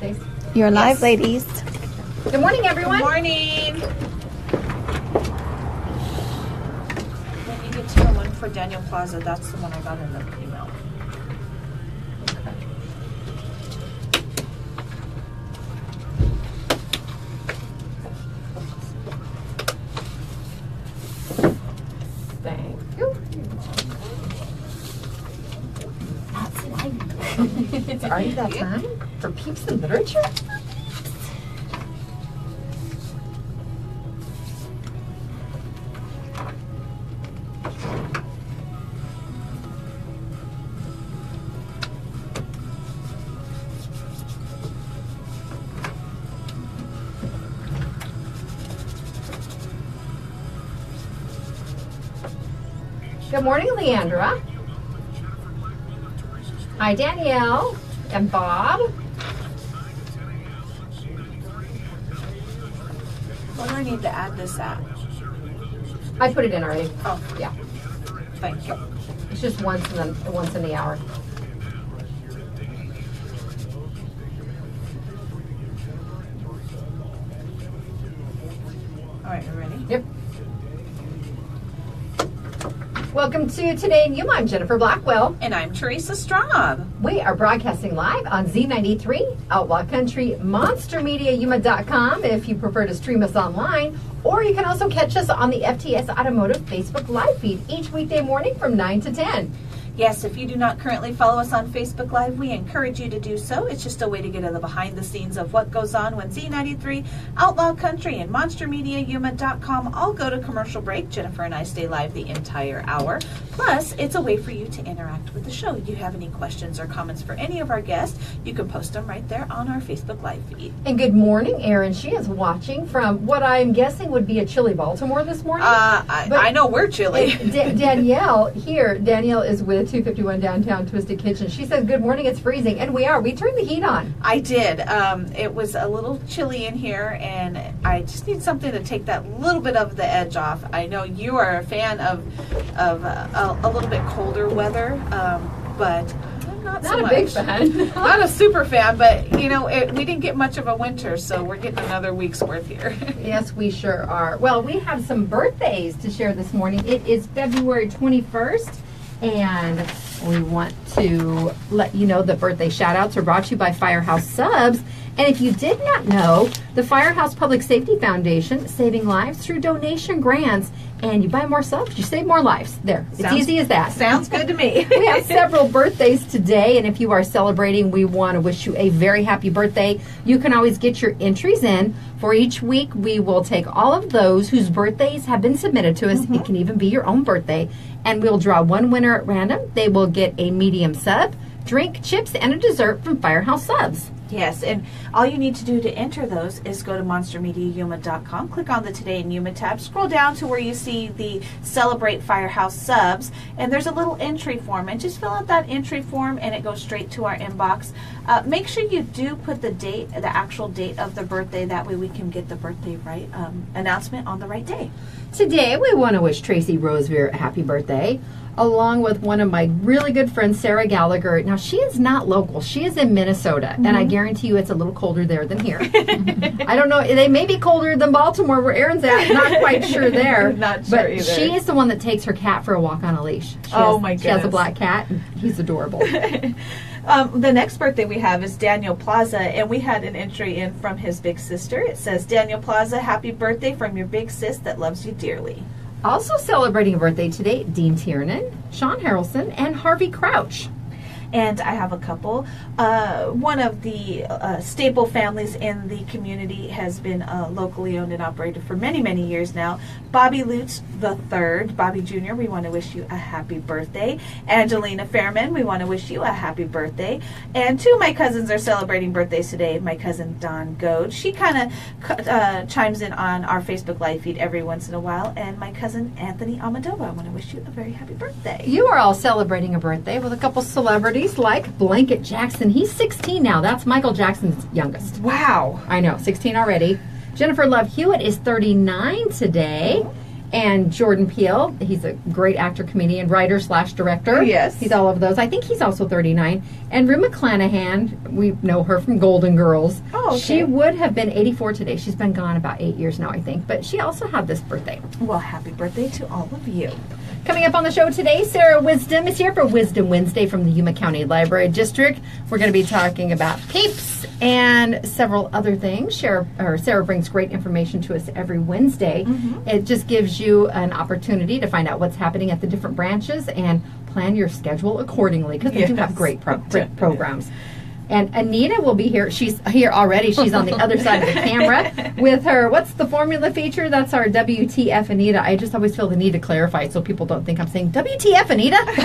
birthdays? You're live, ladies. Good morning, everyone. Good morning. When you get to the one for Daniel Plaza, that's the one I got in the email. Thank you. It's already that time for Peeps in Literature? Good morning, Leandra. Hi, Danielle and Bob. What do I need to add this at? I put it in already. Oh, Yeah, thank you. it's just once in the hour. All right, you ready? Yep. Welcome to Today in Yuma. I'm Jennifer Blackwell. And I'm Teresa Straub. We are broadcasting live on Z93, Outlaw Country, MonsterMediaYuma.com if you prefer to stream us online, or you can also catch us on the FTS Automotive Facebook live feed each weekday morning from 9 to 10. Yes, if you do not currently follow us on Facebook Live, we encourage you to do so. It's just a way to get in the behind the scenes of what goes on when Z93, Outlaw Country, and MonsterMediaYuma.com all go to commercial break. Jennifer and I stay live the entire hour. Plus, it's a way for you to interact with the show. If you have any questions or comments for any of our guests, you can post them right there on our Facebook Live feed. And good morning, Erin. She is watching from what I'm guessing would be a chilly Baltimore this morning. I know we're chilly. Danielle is with 251 Downtown Twisted Kitchen. She says, good morning, it's freezing. And we are. We turned the heat on. I did. It was a little chilly in here, and I just need something to take that little bit of the edge off. I know you are a fan of a little bit colder weather, but I'm not so Not a much. big fan. Not a super fan, but you know, we didn't get much of a winter, so we're getting another week's worth here. Yes, we sure are. Well, we have some birthdays to share this morning. It is February 21st. And we want to let you know the birthday shout-outs are brought to you by Firehouse Subs. And if you did not know, the Firehouse Public Safety Foundation, saving lives through donation grants. And you buy more subs, you save more lives. There, it's easy as that. Sounds good to me. We have several birthdays today, and if you are celebrating, we want to wish you a very happy birthday. You can always get your entries in. For each week, we will take all of those whose birthdays have been submitted to us. Mm-hmm. It can even be your own birthday. And we'll draw one winner at random. They will get a medium sub, drink, chips, and a dessert from Firehouse Subs. Yes, and all you need to do to enter those is go to MonsterMediaYuma.com, click on the Today in Yuma tab, scroll down to where you see the Celebrate Firehouse Subs, and there's a little entry form, and just fill out that entry form and it goes straight to our inbox. Make sure you do put the date, the actual date of the birthday, that way we can get the birthday right announcement on the right day. Today, we want to wish Tracy Rosevere a happy birthday, along with one of my really good friends, Sarah Gallagher. Now, she is not local. She is in Minnesota, mm-hmm. and I guarantee you it's a little colder there than here. I don't know. They may be colder than Baltimore, where Erin's at. Not quite sure there. Not sure but either. She is the one that takes her cat for a walk on a leash. My goodness. She has a black cat, and he's adorable. The next birthday we have is Daniel Plaza, and we had an entry in from his big sister. It says, Daniel Plaza, happy birthday from your big sis that loves you dearly. Also celebrating a birthday today, Dean Tiernan, Sean Harrelson, and Harvey Crouch. And I have a couple. One of the staple families in the community has been locally owned and operated for many, many years now. Bobby Lutz III, Bobby Jr., we want to wish you a happy birthday. Angelina Fairman, we want to wish you a happy birthday. And two of my cousins are celebrating birthdays today. My cousin Dawn Goad, she kind of chimes in on our Facebook Live feed every once in a while. And my cousin Anthony Amadova, I want to wish you a very happy birthday. You are all celebrating a birthday with a couple celebrities like Blanket Jackson. He's 16 now. That's Michael Jackson's youngest. Wow. I know, 16 already. Jennifer Love Hewitt is 39 today. And Jordan Peele, he's a great actor, comedian, writer / director. Yes. He's all of those. I think he's also 39. And Rue McClanahan, we know her from Golden Girls. Oh, okay. She would have been 84 today. She's been gone about 8 years now, I think. But she also had this birthday. Well, happy birthday to all of you. Coming up on the show today, Sarah Wisdom is here for Wisdom Wednesday from the Yuma County Library District. We're going to be talking about Peeps and several other things. Sarah brings great information to us every Wednesday. It just gives you an opportunity to find out what's happening at the different branches and plan your schedule accordingly, because they do have great programs. And Anita will be here. She's here already. She's on the other side of the camera with her, what's the formula feature? That's our WTF Anita. I just always feel the need to clarify it so people don't think I'm saying WTF Anita. You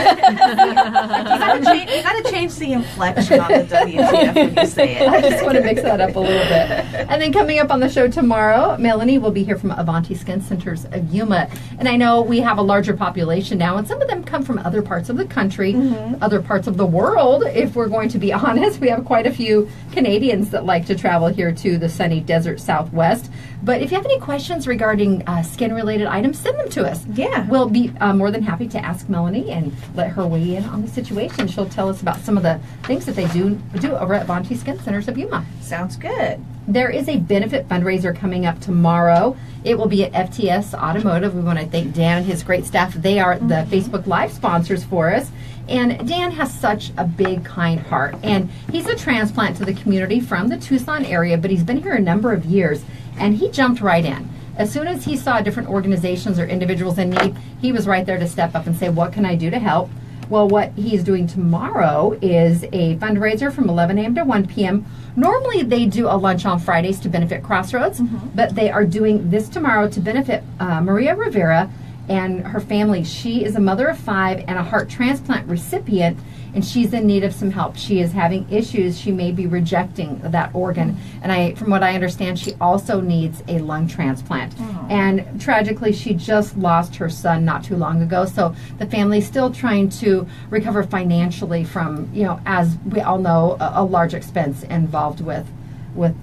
got to change the inflection on the WTF when you say it. I just want to mix that up a little bit. And then coming up on the show tomorrow, Melanie will be here from Avanti Skin Centers of Yuma. And I know we have a larger population now, and some of them come from other parts of the country, other parts of the world, if we're going to be honest. We have quite a few Canadians that like to travel here to the sunny desert Southwest. But if you have any questions regarding skin-related items, send them to us. Yeah. We'll be more than happy to ask Melanie and let her weigh in on the situation. She'll tell us about some of the things that they do over at Avanti Skin Centers of Yuma. Sounds good. There is a benefit fundraiser coming up tomorrow. It will be at FTS Automotive. We want to thank Dan and his great staff. They are the Facebook Live sponsors for us. And Dan has such a big, kind heart. And he's a transplant to the community from the Tucson area, but he's been here a number of years. And he jumped right in. As soon as he saw different organizations or individuals in need, he was right there to step up and say, what can I do to help? Well, what he's doing tomorrow is a fundraiser from 11 a.m. to 1 p.m. Normally, they do a lunch on Fridays to benefit Crossroads, but they are doing this tomorrow to benefit Maria Rivera and her family. She is a mother of 5 and a heart transplant recipient, and she's in need of some help. She is having issues. She may be rejecting that organ. And from what I understand, she also needs a lung transplant. And tragically, she just lost her son not too long ago. So the family's still trying to recover financially from, as we all know, a large expense involved with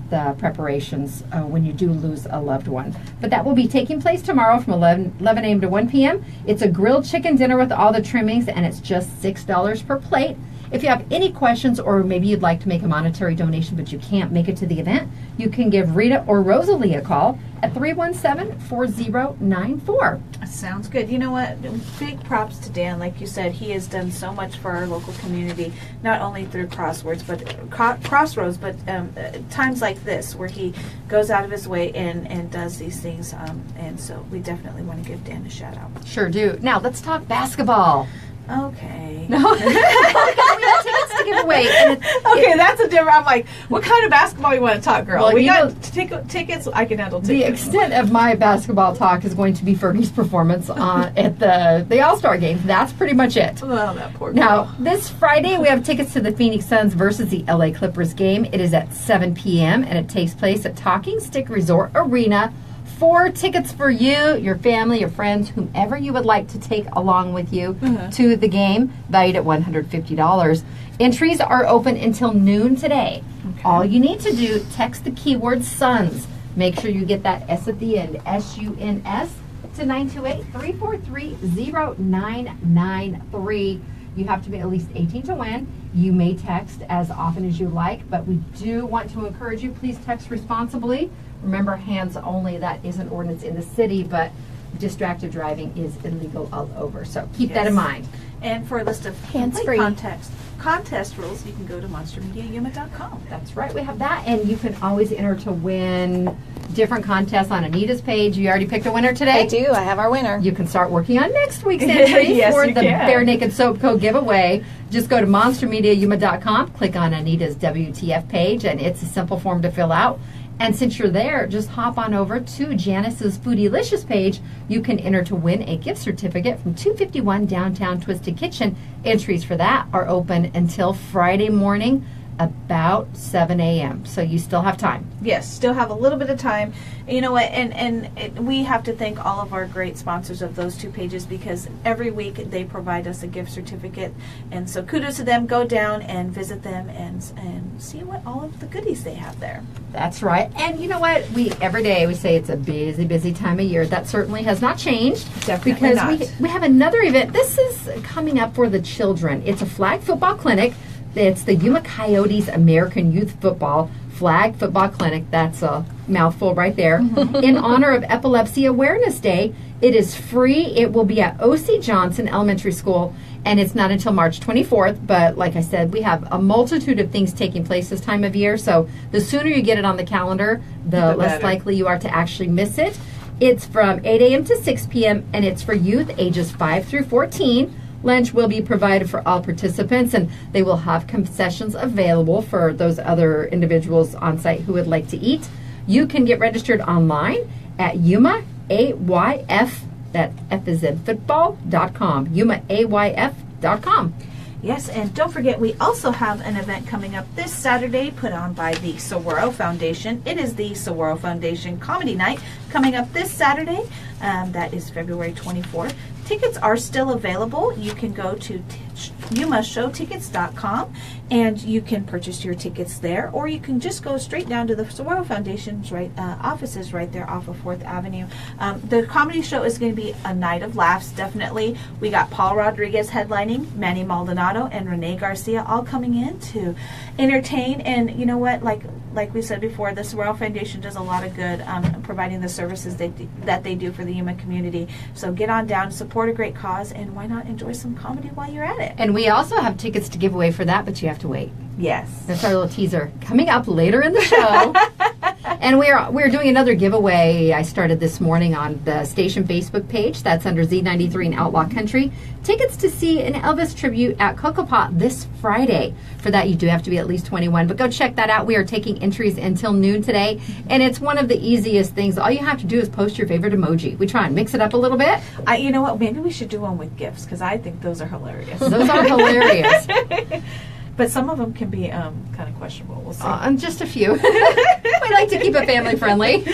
the preparations when you do lose a loved one. But that will be taking place tomorrow from 11 a.m. to 1 p.m. It's a grilled chicken dinner with all the trimmings, and it's just $6 per plate. If you have any questions, or maybe you'd like to make a monetary donation but you can't make it to the event, you can give Rita or Rosalie a call at 317-4094. Sounds good. You know what? Big props to Dan. Like you said, he has done so much for our local community, not only through Crossroads, but times like this where he goes out of his way and does these things. And so we definitely want to give Dan a shout out. Sure do. Now let's talk basketball. Okay. No. We have tickets to give away. And that's a different. I'm like, what kind of basketball you want to talk, girl? Well, we got tickets. I can handle tickets. The extent of my basketball talk is going to be Fergie's performance at the All-Star game. That's pretty much it. Oh, that poor girl. Now, this Friday, we have tickets to the Phoenix Suns versus the LA Clippers game. It is at 7 p.m., and it takes place at Talking Stick Resort Arena. 4 tickets for you, your family, your friends, whomever you would like to take along with you to the game, valued at $150. Entries are open until noon today. Okay. All you need to do, text the keyword SUNS. Make sure you get that S at the end, SUNS, to 928-343-0993. You have to be at least 18 to win. You may text as often as you like, but we do want to encourage you, please text responsibly. Remember, hands only, that is an ordinance in the city, but distracted driving is illegal all over. So keep that in mind. And for a list of hands-free contest rules, you can go to monstermediayuma.com. That's right, we have that. And you can always enter to win different contests on Anita's page. You already picked a winner today? I do. I have our winner. You can start working on next week's entry for the Bare Naked Soap Co. giveaway. Just go to monstermediayuma.com, click on Anita's WTF page, and it's a simple form to fill out. And since you're there, just hop on over to Janice's Foodylicious page. You can enter to win a gift certificate from 251 Downtown Twisted Kitchen. Entries for that are open until Friday morning, about 7 a.m. So you still have time. Yes, still have a little bit of time. You know what, we have to thank all of our great sponsors of those 2 pages, because every week they provide us a gift certificate. And so kudos to them. Go down and visit them and see what all of the goodies they have there. That's right. And you know what? Every day we say it's a busy, busy time of year. That certainly has not changed. Definitely because not. we have another event. This is coming up for the children. It's a flag football clinic. It's the Yuma Coyotes American Youth Football Flag Football Clinic. That's a mouthful right there. In honor of Epilepsy Awareness Day. It is free. It will be at O.C. Johnson Elementary School, and it's not until March 24th. But like I said, we have a multitude of things taking place this time of year. So the sooner you get it on the calendar, the less likely you are to actually miss it. It's from 8 a.m. to 6 p.m., and it's for youth ages 5 through 14. Lunch will be provided for all participants, and they will have concessions available for those other individuals on site who would like to eat. You can get registered online at Yuma AYF, that F is in football.com, YumaAYF.com. Yes, and don't forget, we also have an event coming up this Saturday put on by the Saguaro Foundation. It is the Saguaro Foundation Comedy Night coming up this Saturday. That is February 24th. Tickets are still available. You can go to YumaShowTickets.com and you can purchase your tickets there, or you can just go straight down to the Saguaro Foundation's offices right there off of 4th Avenue. The comedy show is going to be a night of laughs, definitely. We got Paul Rodriguez headlining, Manny Maldonado, and Renee Garcia all coming in to entertain. And you know what, like we said before, the Saguaro Foundation does a lot of good providing the services that they do for the Yuma community. So get on down, support a great cause, and why not enjoy some comedy while you're at it? And we also have tickets to give away for that, but you have to wait. Yes. That's our little teaser coming up later in the show. And we're doing another giveaway I started this morning on the station Facebook page. That's under Z93 and Outlaw Country. Tickets to see an Elvis tribute at Cocopah this Friday. For that, you do have to be at least 21. But go check that out. We are taking entries until noon today. And it's one of the easiest things. All you have to do is post your favorite emoji. We try and mix it up a little bit. You know what? Maybe we should do one with gifts, because I think those are hilarious. Those are hilarious. But some of them can be kind of questionable. We'll see. Just a few. We like to keep it family friendly.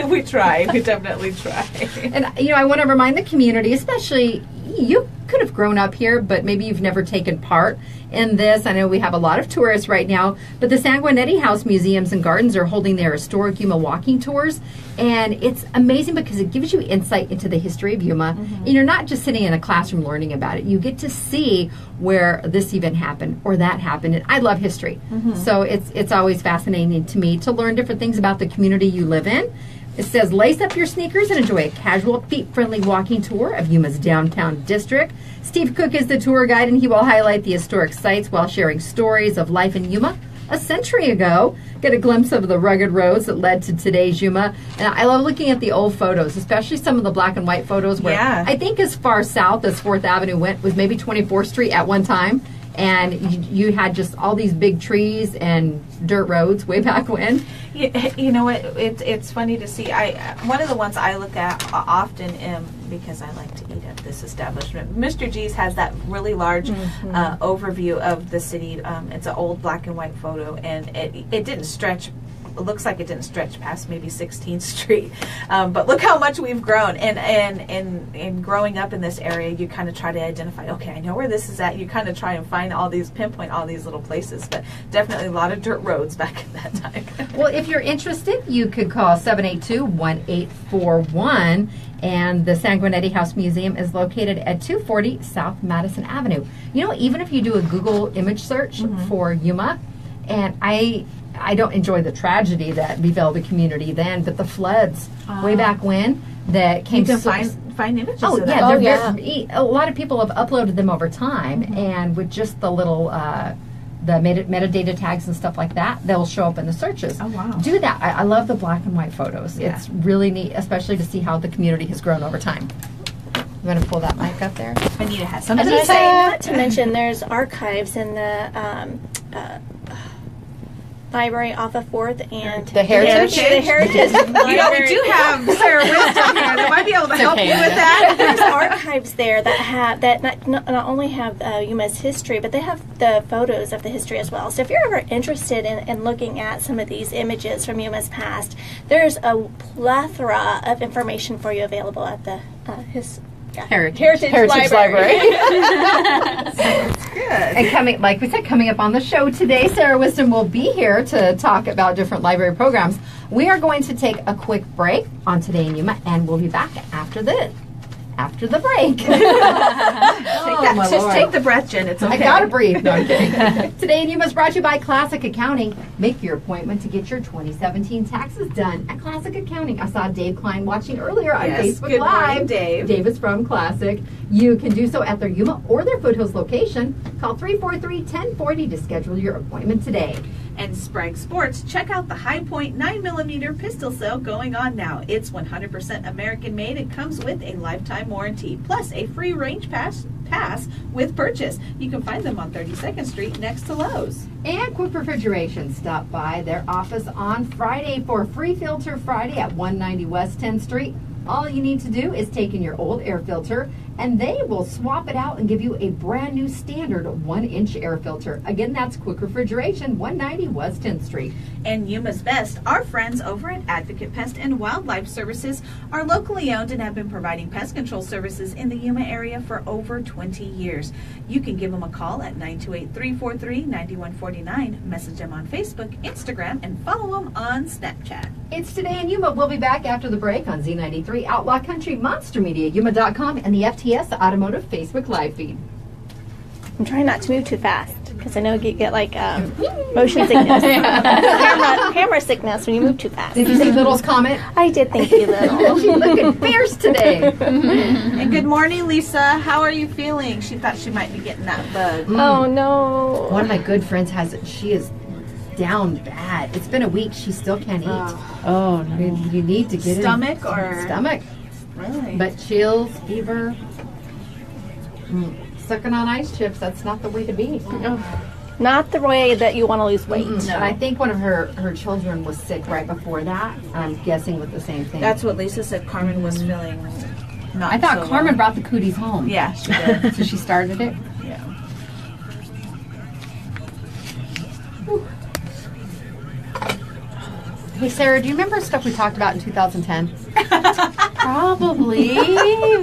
We try. We definitely try. And, I want to remind the community, especially you could have grown up here, but maybe you've never taken part in this. I know we have a lot of tourists right now, but the Sanguinetti House Museums and Gardens are holding their historic Yuma walking tours. And it's amazing because it gives you insight into the history of Yuma. And you're not just sitting in a classroom learning about it. You get to see where this event happened or that happened. And I love history. So it's always fascinating to me to learn different things about the community you live in. It says, lace up your sneakers and enjoy a casual, feet-friendly walking tour of Yuma's downtown district. Steve Cook is the tour guide, and he will highlight the historic sites while sharing stories of life in Yuma a century ago. Get a glimpse of the rugged roads that led to today's Yuma. And I love looking at the old photos, especially some of the black and white photos where I think as far south as 4th Avenue went was maybe 24th Street at one time. And you had just all these big trees and dirt roads way back when. You know what? It's funny to see. One of the ones I look at often because I like to eat at this establishment. Mr. G's has that really large overview of the city. It's an old black and white photo, and it didn't stretch. It looks like it didn't stretch past maybe 16th Street, but look how much we've grown. And growing up in this area, you kind of try to identify. Okay, I know where this is at. You kind of try and pinpoint all these little places. But definitely a lot of dirt roads back in that time. Well, if you're interested, you could call 782-1841. And the Sanguinetti House Museum is located at 240 South Madison Avenue. Even if you do a Google image search for Yuma, and I don't enjoy the tragedy that befell the community then, but the floods way back when that came. You can find images of that. Yeah. A lot of people have uploaded them over time, and with just the little the metadata tags and stuff like that, they'll show up in the searches. Oh, wow. Do that. I love the black and white photos. Yeah. It's really neat, especially to see how the community has grown over time. You want to pull that mic up there? Anita has something to say. Not to mention, there's archives in the Library off of 4th and The Heritage? The Heritage Library. You know, we do have Sarah Wisdom here that might be able to help you with that. There's archives there that have not only have Yuma's history, but they have the photos of the history as well. So if you're ever interested in looking at some of these images from Yuma's past, there's a plethora of information for you available at the Heritage Library. Good. And like we said, coming up on the show today, Sarah Wisdom will be here to talk about different library programs. We are going to take a quick break on Today in Yuma, and we'll be back after the break. Just take the breath, Jen. It's okay. I gotta breathe. No, I'm kidding. Today in Yuma is brought to you by Classic Accounting. Make your appointment to get your 2017 taxes done at Classic Accounting. I saw Dave Klein watching earlier on Facebook good Live. morning, Dave. Dave is from Classic. You can do so at their Yuma or their Foothills location. Call 343-1040 to schedule your appointment today. And Sprague Sports, check out the High Point 9mm pistol sale going on now. It's 100% American made and comes with a lifetime warranty, plus a free range pass with purchase. You can find them on 32nd Street next to Lowe's. And Quick Refrigeration, stop by their office on Friday for Free Filter Friday at 190 West 10th Street. All you need to do is take in your old air filter, and they will swap it out and give you a brand new standard 1-inch air filter. Again, that's Quick Refrigeration, 190 West 10th Street. And Yuma's Best, our friends over at Advocate Pest and Wildlife Services are locally owned and have been providing pest control services in the Yuma area for over 20 years. You can give them a call at 928-343-9149, message them on Facebook, Instagram, and follow them on Snapchat. It's Today in Yuma. We'll be back after the break on Z93, Outlaw Country, Monster Media, Yuma.com, and the FTS Automotive Facebook Live feed. I'm trying not to move too fast because I know you get like motion sickness, camera sickness when you move too fast. Did you see Little's comment? I did, thank you, Little. She's looking fierce today. And good morning, Lisa. How are you feeling? She thought she might be getting that bug. Oh no! One of my good friends has it. She is down bad. It's been a week. She still can't eat. Oh, no. You need to get Stomach or stomach, really? but chills, fever. Sucking on ice chips, that's not the way to be. Not the way that you want to lose weight. No. And I think one of her children was sick right before that. I'm guessing with the same thing. That's what Lisa said. Carmen was feeling not I thought so Carmen well. brought the cooties home. Yeah, she did. So she started it. Yeah. Hey Sarah, do you remember stuff we talked about in 2010? Probably,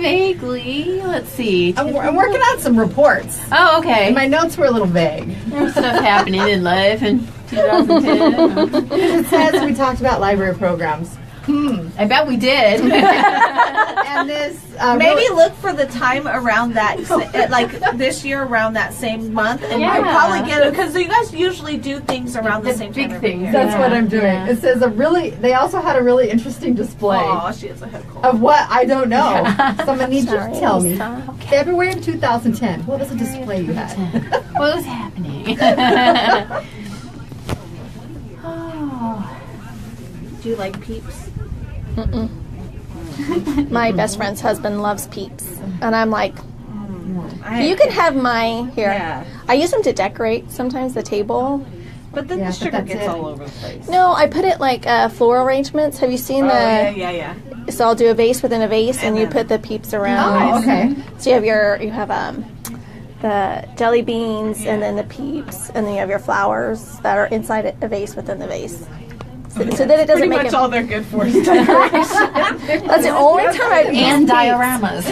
vaguely. Let's see. I'm working on some reports. Oh, okay. And my notes were a little vague. There's stuff happening in life in 2010. It says we talked about library programs. I bet we did. And this Maybe look for the time around that, like this year around that same month, and Yeah. you'll probably get it because you guys usually do things around the The same big time. every things. year. That's what I'm doing. Yeah. It says they also had a really interesting display Aw, she has a head cold. of what I don't know. Someone needs Sorry, to tell me. Lisa. February of 2010. What was the display you had? What was happening? Do you like Peeps? My best friend's husband loves Peeps, and I'm like, I- you can have mine here. Yeah. I use them to decorate sometimes the table. But then Yeah, the but sugar that's gets it. all over the place. No, I put it like floral arrangements. Have you seen Yeah. So I'll do a vase within a vase, and you then- put the Peeps around. Oh, okay. So you have the jelly beans, and then the Peeps, and then you have your flowers that are inside a vase within the vase. So then it doesn't Pretty make much it. all they're good for is decoration. That's the only time I've And used Peeps. dioramas.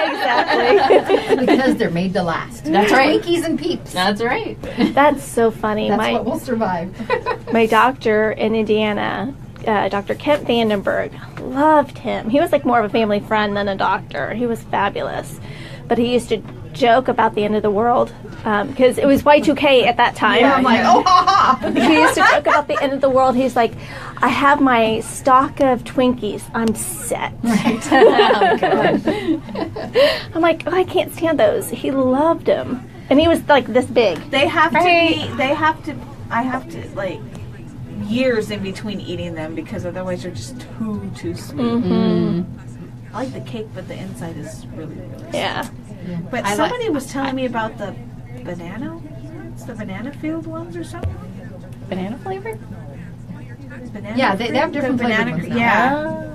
Exactly. Because they're made to last. That's right. Twinkies and Peeps. That's right. That's so funny. That's what will survive. My doctor in Indiana, Dr. Kent Vandenberg, loved him. He was like more of a family friend than a doctor. He was fabulous. But he used to joke about the end of the world because it was Y2K at that time. I'm like, oh, ha ha. He used to joke about the end of the world. He's like, I have my stock of Twinkies. I'm set. I'm like, oh, I can't stand those. He loved them. And he was like this big. They have to Right. be. I have to like years in between eating them because otherwise they're just too sweet. Mm-hmm. I like the cake, but the inside is really sweet. Yeah. But I somebody was telling me about the banana. It's the banana field ones or something. Banana flavored? Banana Yeah, they have fruit, different the flavored banana. ones now.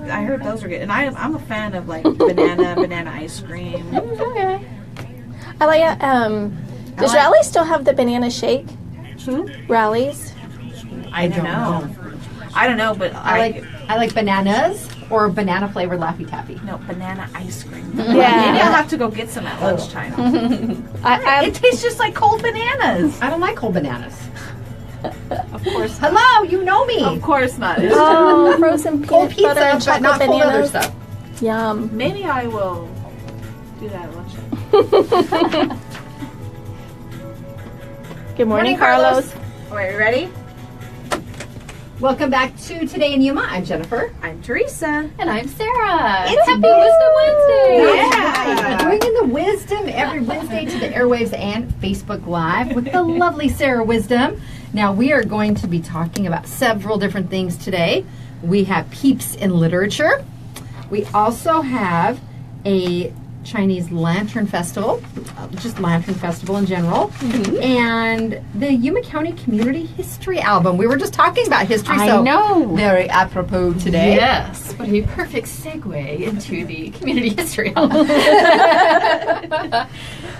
Yeah, I heard those are good, and I'm a fan of like banana ice cream. Okay. I like. Does Rally's still have the banana shake? Who? Rally's. I don't know. I don't know, but I like bananas or banana flavored Laffy Taffy. no banana ice cream. Yeah. Maybe I'll have to go get some at lunchtime. It tastes just like cold bananas. I don't like cold bananas. Of course. Hello, you know me. Of course not. Oh, frozen Cold peanut butter pizza, and but chocolate not cold other bananas. stuff. Yum. Maybe I will do that at lunchtime. Good morning, Morning, Carlos. Carlos. All right, you ready? Welcome back to Today in Yuma. I'm Jennifer. I'm Teresa. And I'm Sarah. It's Happy Woo! Wisdom Wednesday. Yeah. Bringing the wisdom every Wednesday to the airwaves and Facebook Live with the lovely Sarah Wisdom. Now, we are going to be talking about several different things today. We have Peeps in literature. We also have a Chinese Lantern Festival, just Lantern Festival in general, and the Yuma County Community History Album. We were just talking about history, I so know. very apropos today. Yes. What a perfect segue into the community history album.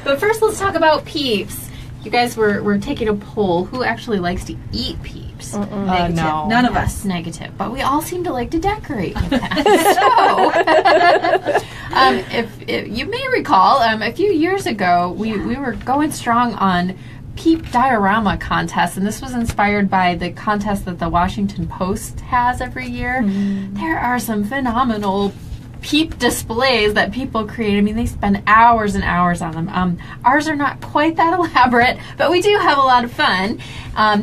But first, let's talk about Peeps. You guys were taking a poll. Who actually likes to eat Peeps? Negative. No. None of Yes, us. negative. But we all seem to like to decorate with that. So, if you may recall, a few years ago, we were going strong on Peeps Diorama Contest, and this was inspired by the contest that the Washington Post has every year. There are some phenomenal Peep displays that people create. I mean, they spend hours and hours on them. Ours are not quite that elaborate, but we do have a lot of fun.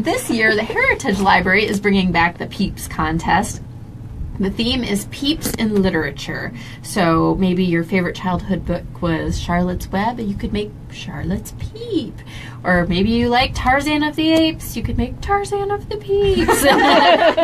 This year, the Heritage Library is bringing back the Peeps contest. The theme is Peeps in literature. So maybe your favorite childhood book was Charlotte's Web, and you could make Charlotte's Peep. Or maybe you like Tarzan of the Apes, you could make Tarzan of the Peeps. Just have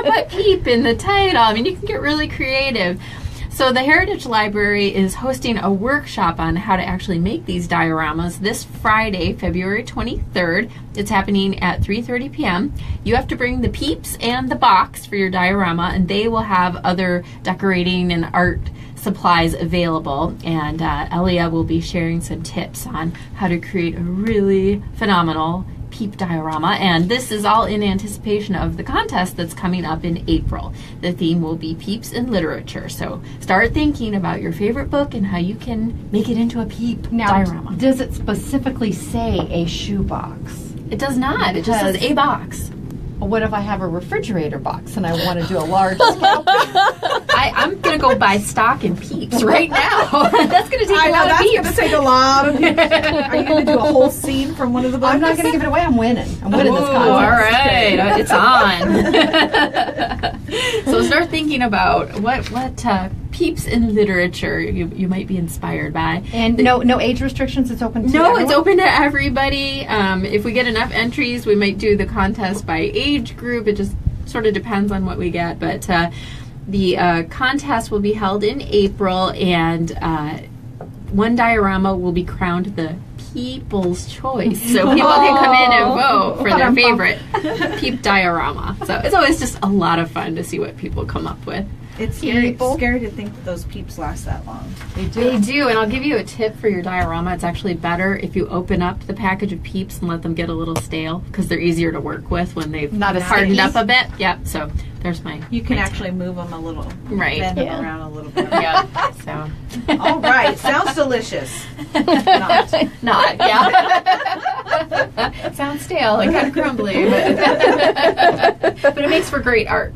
to put Peep in the title. I mean, you can get really creative. So the Heritage Library is hosting a workshop on how to actually make these dioramas this Friday, February 23rd. It's happening at 3:30 p.m. You have to bring the Peeps and the box for your diorama, and they will have other decorating and art supplies available. And Elia will be sharing some tips on how to create a really phenomenal Peep diorama, and this is all in anticipation of the contest that's coming up in April. The theme will be Peeps in literature, so start thinking about your favorite book and how you can make it into a Peep diorama. Does it specifically say a shoebox? It does not. It just says a box. What if I have a refrigerator box and I want to do a large scale? I'm going to go buy stock in Peeps right now. That's going to take a lot of that's Peeps. going to take a lot of Peeps. Are you going to do a whole scene from one of the books? I'm not going to give it away. I'm winning. I'm winning this contest. All right, it's on. So start thinking about what Peeps in literature you might be inspired by. And no age restrictions. It's open to No, everyone? it's open to everybody. If we get enough entries, we might do the contest by age group. It just sort of depends on what we get. But the contest will be held in April, and one diorama will be crowned the People's Choice. So people can come in and vote for their favorite Peep diorama. So it's always just a lot of fun to see what people come up with. It's scary to think that those Peeps last that long. They do, and I'll give you a tip for your diorama. It's actually better if you open up the package of Peeps and let them get a little stale, because they're easier to work with when they've Not as hardened sticky. up a bit. Yep, so there's my You can actually move them a little, Right. bend them Yeah. around a little bit. yeah. So All right, sounds delicious. Not. not yeah. Sounds stale and kind of crumbly, but it makes for great art.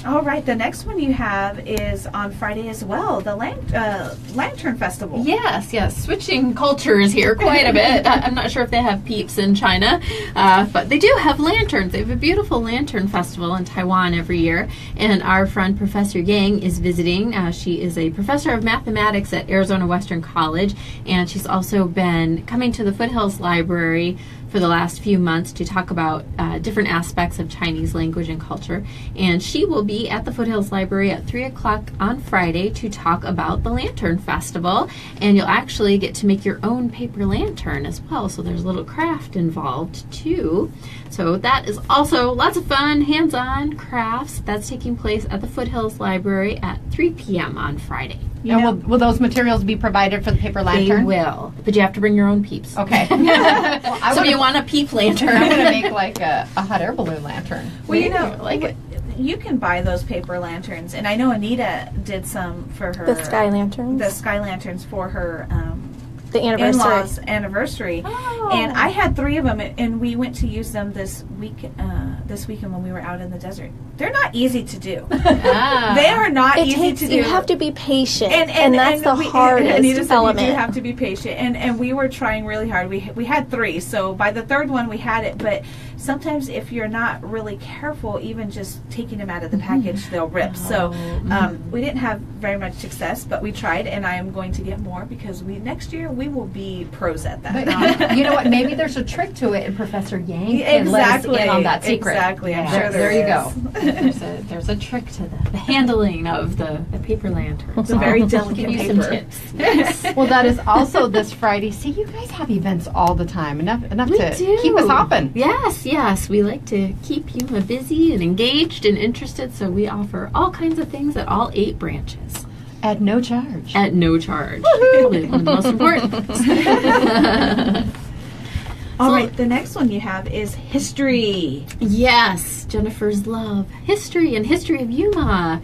All right, the next one you have is on Friday as well, the Lantern Festival. Yes. Switching cultures here quite a bit. I'm not sure if they have Peeps in China, but they do have lanterns. They have a beautiful lantern festival in Taiwan every year, and our friend Professor Yang is visiting. She is a professor of mathematics at Arizona Western College, and she's also been coming to the Foothills Library for the last few months to talk about different aspects of Chinese language and culture. And she will be at the Foothills Library at 3 o'clock on Friday to talk about the Lantern Festival. And you'll actually get to make your own paper lantern as well. So there's a little craft involved too. So that is also lots of fun, hands-on crafts. That's taking place at the Foothills Library at 3 p.m. on Friday. And will those materials be provided for the paper lantern? They will, but you have to bring your own peeps. Okay. So if you want a peep lantern, I'm going to make like a hot air balloon lantern. Well, you know, like it. You can buy those paper lanterns, and I know Anita did some for her. The sky lanterns. The sky lanterns for her the anniversary. in-laws' anniversary. Oh. And I had 3 of them, and we went to use them this weekend when we were out in the desert. They're not easy to do. They are not easy to do. You have to be patient, and that's the hardest Anita said element. You do have to be patient, and we were trying really hard. We had 3, so by the 3rd one we had it, but sometimes if you're not really careful, even just taking them out of the package, they'll rip. So we didn't have very much success, but we tried, and I am going to get more because next year we will be pros at that. But you know what? Maybe there's a trick to it, and Professor Yang can let us in on that secret. Exactly. I'm Yeah. sure There you go. There's a trick to the handling of the paper lantern. It's a very I'll delicate give you paper. some tips. Yes. Well, that is also this Friday. See, you guys have events all the time. Enough We to do. keep us hopping. Yes. We like to keep Yuma busy and engaged and interested, so we offer all kinds of things at all 8 branches. At no charge. At no charge. Probably one of the most important. All right, the next one you have is history. Yes, Jennifer's love. History and history of Yuma.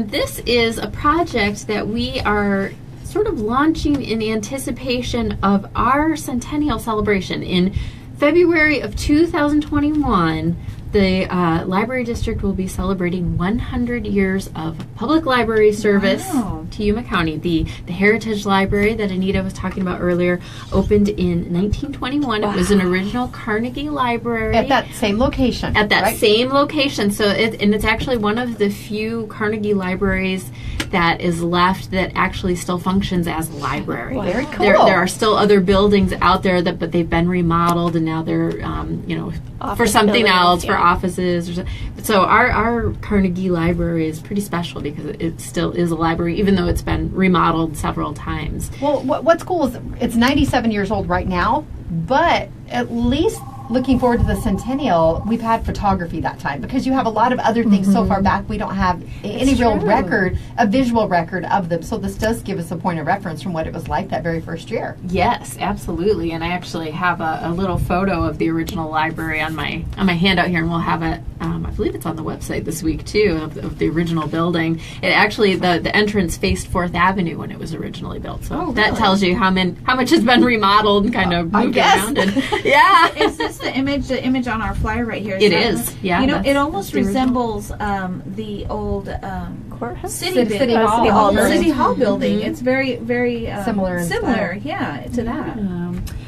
This is a project that we are sort of launching in anticipation of our centennial celebration. In February of 2021, the Library District will be celebrating 100 years of public library service to Yuma County. The Heritage Library that Anita was talking about earlier opened in 1921. It was an original Carnegie Library. At that same location. At that right? same location. So it's actually one of the few Carnegie libraries that is left that actually still functions as a library. Wow. Very cool. There are still other buildings out there but they've been remodeled and now they're for Office something buildings, else, for yeah. offices. So our Carnegie Library is pretty special because it still is a library, even though it's been remodeled several times. Well, what's cool is it's 97 years old right now, but at least looking forward to the centennial, we've had photography that time because you have a lot of other things so far back we don't have any real true. record, a visual record of them. So this does give us a point of reference from what it was like that very first year. Yes, absolutely. And I actually have a little photo of the original library on my handout here, and we'll have it. I believe it's on the website this week too of the original building. It actually the entrance faced 4th Avenue when it was originally built. So that tells you how much has been remodeled and kind of moved around. And, yeah. Is this the image on our flyer right here? It is. Yeah. You know, that's- it almost that's the original. resembles the old Courthouse? City Hall Hall building. building. Building. It's very, very Similar in similar, yeah, to that.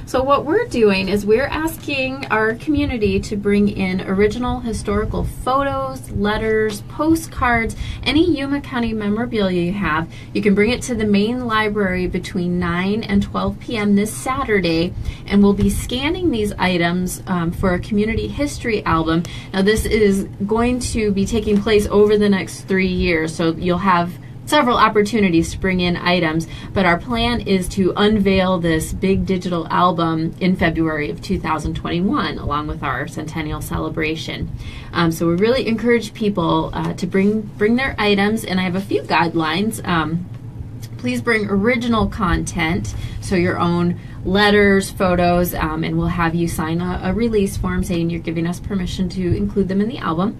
So what we're doing is we're asking our community to bring in original historical photos, letters, postcards, any Yuma County memorabilia you have. You can bring it to the main library between 9 and 12 p.m. this Saturday, and we'll be scanning these items for a community history album. Now this is going to be taking place over the next 3 years, so you'll have several opportunities to bring in items, but our plan is to unveil this big digital album in February of 2021 along with our centennial celebration. So we really encourage people to bring their items, and I have a few guidelines. Please bring original content, so your own letters, photos, and we'll have you sign a release form saying you're giving us permission to include them in the album.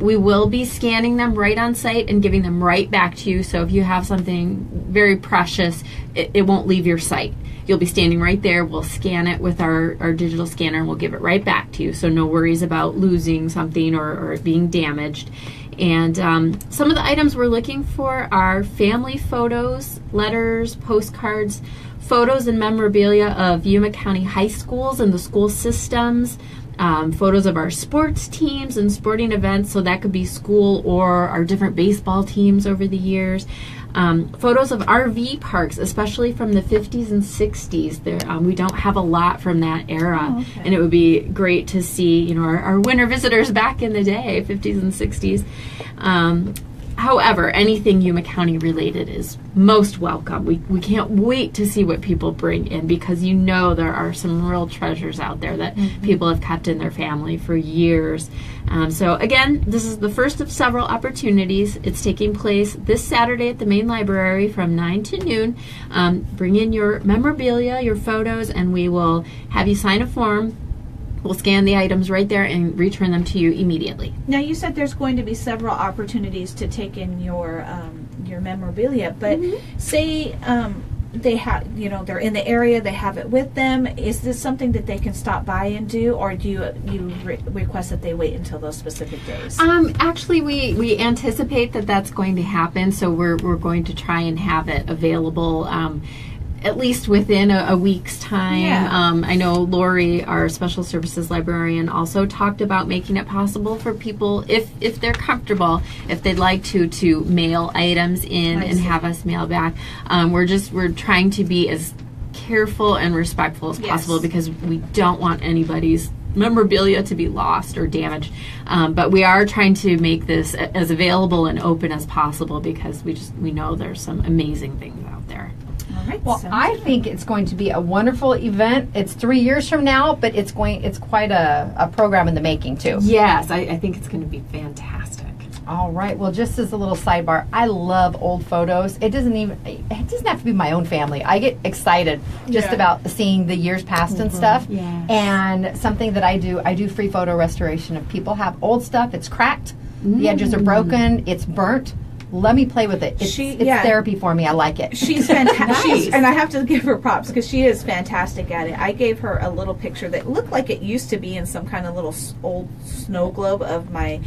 We will be scanning them right on site and giving them right back to you, so if you have something very precious, it won't leave your site. You'll be standing right there, we'll scan it with our digital scanner, and we'll give it right back to you, so no worries about losing something or it being damaged. And some of the items we're looking for are family photos, letters, postcards, photos and memorabilia of Yuma County high schools and the school systems, photos of our sports teams and sporting events. So that could be school or our different baseball teams over the years. Photos of RV parks, especially from the 50s and 60s. There, we don't have a lot from that era, and it would be great to see, you know, our winter visitors back in the day, 50s and 60s. However, anything Yuma County related is most welcome. We can't wait to see what people bring in, because you know there are some real treasures out there that people have kept in their family for years. So again, this is the first of several opportunities. It's taking place this Saturday at the main library from 9 to noon. Bring in your memorabilia, your photos, and we will have you sign a form. We'll scan the items right there and return them to you immediately. Now, you said there's going to be several opportunities to take in your memorabilia, but say they have, you know, they're in the area, they have it with them. Is this something that they can stop by and do, or do you request that they wait until those specific days? Actually, we anticipate that that's going to happen, so we're going to try and have it available at least within a week's time. Yeah. I know Lori, our special services librarian, also talked about making it possible for people, if they're comfortable, if they'd like to mail items in and have us mail back. We're trying to be as careful and respectful as possible, because we don't want anybody's memorabilia to be lost or damaged. But we are trying to make this as available and open as possible, because we know there's some amazing things out there. Right, well, I think it's going to be a wonderful event. It's 3 years from now, but it's quite a program in the making too. Yes, I think it's going to be fantastic. All right. Well, just as a little sidebar, I love old photos. It doesn't have to be my own family. I get excited just about seeing the years past and stuff. Yes. And something that I do free photo restoration. If people have old stuff, it's cracked, the edges are broken, it's burnt. Let me play with it. It's therapy for me. I like it. She's fantastic. And I have to give her props, because she is fantastic at it. I gave her a little picture that looked like it used to be in some kind of little old snow globe of my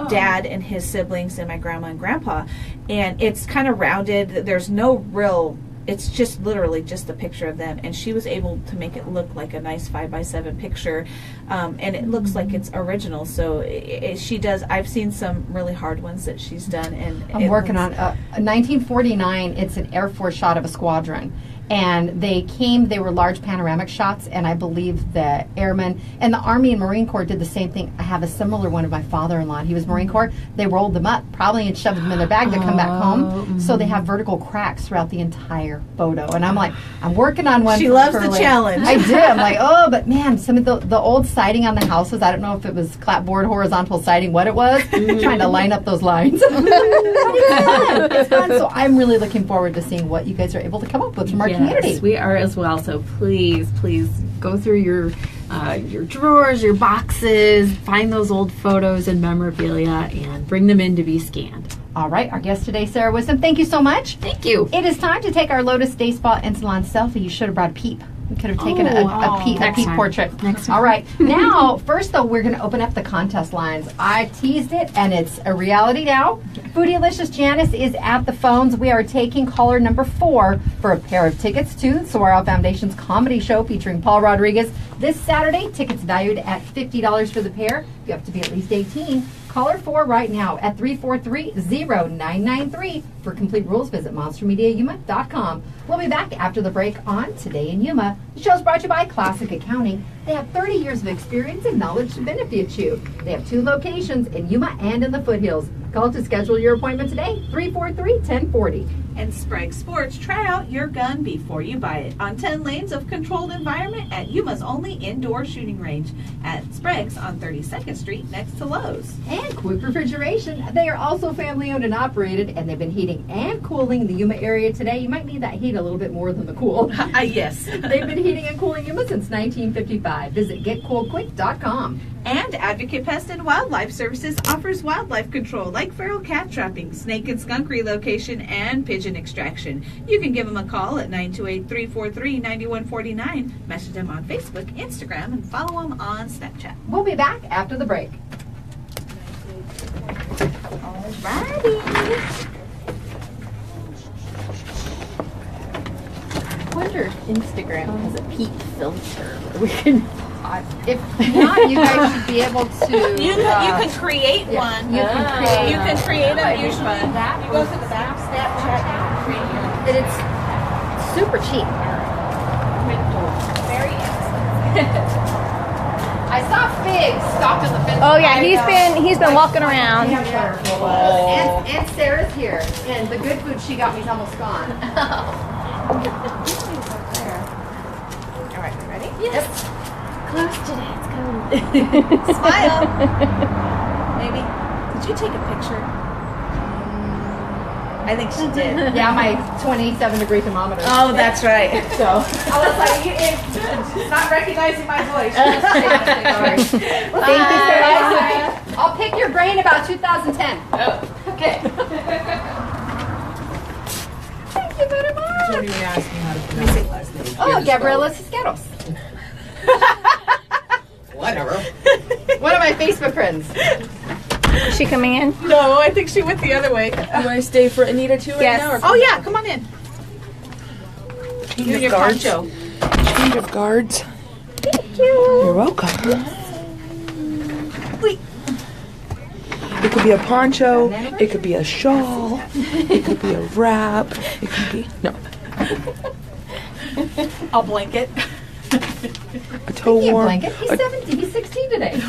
dad and his siblings and my grandma and grandpa. And it's kind of rounded. There's no real... It's just literally just a picture of them, and she was able to make it look like a nice 5x7 picture, and it looks like it's original. So she does. I've seen some really hard ones that she's done, and I'm working on 1949. It's an Air Force shot of a squadron. And they were large panoramic shots, and I believe the airmen and the Army and Marine Corps did the same thing. I have a similar one of my father-in-law. He was Marine Corps. They rolled them up, probably, and shoved them in their bag to come back home. So they have vertical cracks throughout the entire photo. And I'm like, I'm working on one. She loves the challenge. I did. I'm like, oh, but man, some of the old siding on the houses, I don't know if it was clapboard, horizontal siding, what it was, trying to line up those lines. But it's fun. It's fun. So I'm really looking forward to seeing what you guys are able to come up with from our community. Yes, we are as well. So please go through your drawers, your boxes, find those old photos and memorabilia, and bring them in to be scanned. All right, our guest today, Sarah Wisdom. Thank you so much. Thank you. It is time to take our Lotus Day Spa and Salon selfie. You should have brought a Peep. We could have taken a Peep portrait. Next time. All right. Now, first though, we're going to open up the contest lines. I teased it, and it's a reality now. Foodylicious Janice is at the phones. We are taking caller number 4 for a pair of tickets to Saguaro Foundation's comedy show featuring Paul Rodriguez this Saturday. Tickets valued at $50 for the pair. You have to be at least 18. Caller 4 right now at 343-0993. For complete rules, visit monstermediayuma.com. We'll be back after the break on Today in Yuma. The show's brought to you by Classic Accounting. They have 30 years of experience and knowledge to benefit you. They have 2 locations in Yuma and in the Foothills. Call to schedule your appointment today, 343-1040. And Sprague Sports, try out your gun before you buy it on 10 lanes of controlled environment at Yuma's only indoor shooting range at Sprague's on 32nd Street next to Lowe's. And Quick Refrigeration. They are also family owned and operated, and they've been heating and cooling the Yuma area today. You might need that heat a little bit more than the cool. Yes. They've been heating and cooling Yuma since 1955. Visit getcoolquick.com. And Advocate Pest and Wildlife Services offers wildlife control like feral cat trapping, snake and skunk relocation, and pigeon extraction. You can give them a call at 928-343-9149. Message them on Facebook, Instagram, and follow them on Snapchat. We'll be back after the break. Alrighty. I wonder if Instagram has a peep filter where we can If not, you guys should be able to. You can create one. You can create. You can create them Might be usually. fun. You go to the back, Snapchat, and create your And it's super cheap. very inexpensive. I saw Fig stopped in the fence. Oh yeah, he's been walking around. And Sarah's here, and the good food she got me is almost gone. All right, you ready? Yes. Close today. It's cold. Smile. Maybe. Did you take a picture? I think she did. Yeah, my 27-degree thermometer. Oh, that's right. So I was like, it's not recognizing my voice. sorry. Thank you, Sarah. I'll pick your brain about 2010. Oh, okay. Thank you very much. Jody asked me how to pronounce it last name. Oh, Gabriela Cisqueros. Whatever. One of my Facebook friends. Is she coming in? No, I think she went the other way. Do I stay for Anita too right Yes. now? Or Oh yeah, come on in. change You of your guards? poncho. Change of guards. Thank you. You're welcome. Wait. It could be a poncho. It could be a shawl. It could be a wrap. It could be A blanket. a toe He a warm. blanket. He's 17. He's 16 today.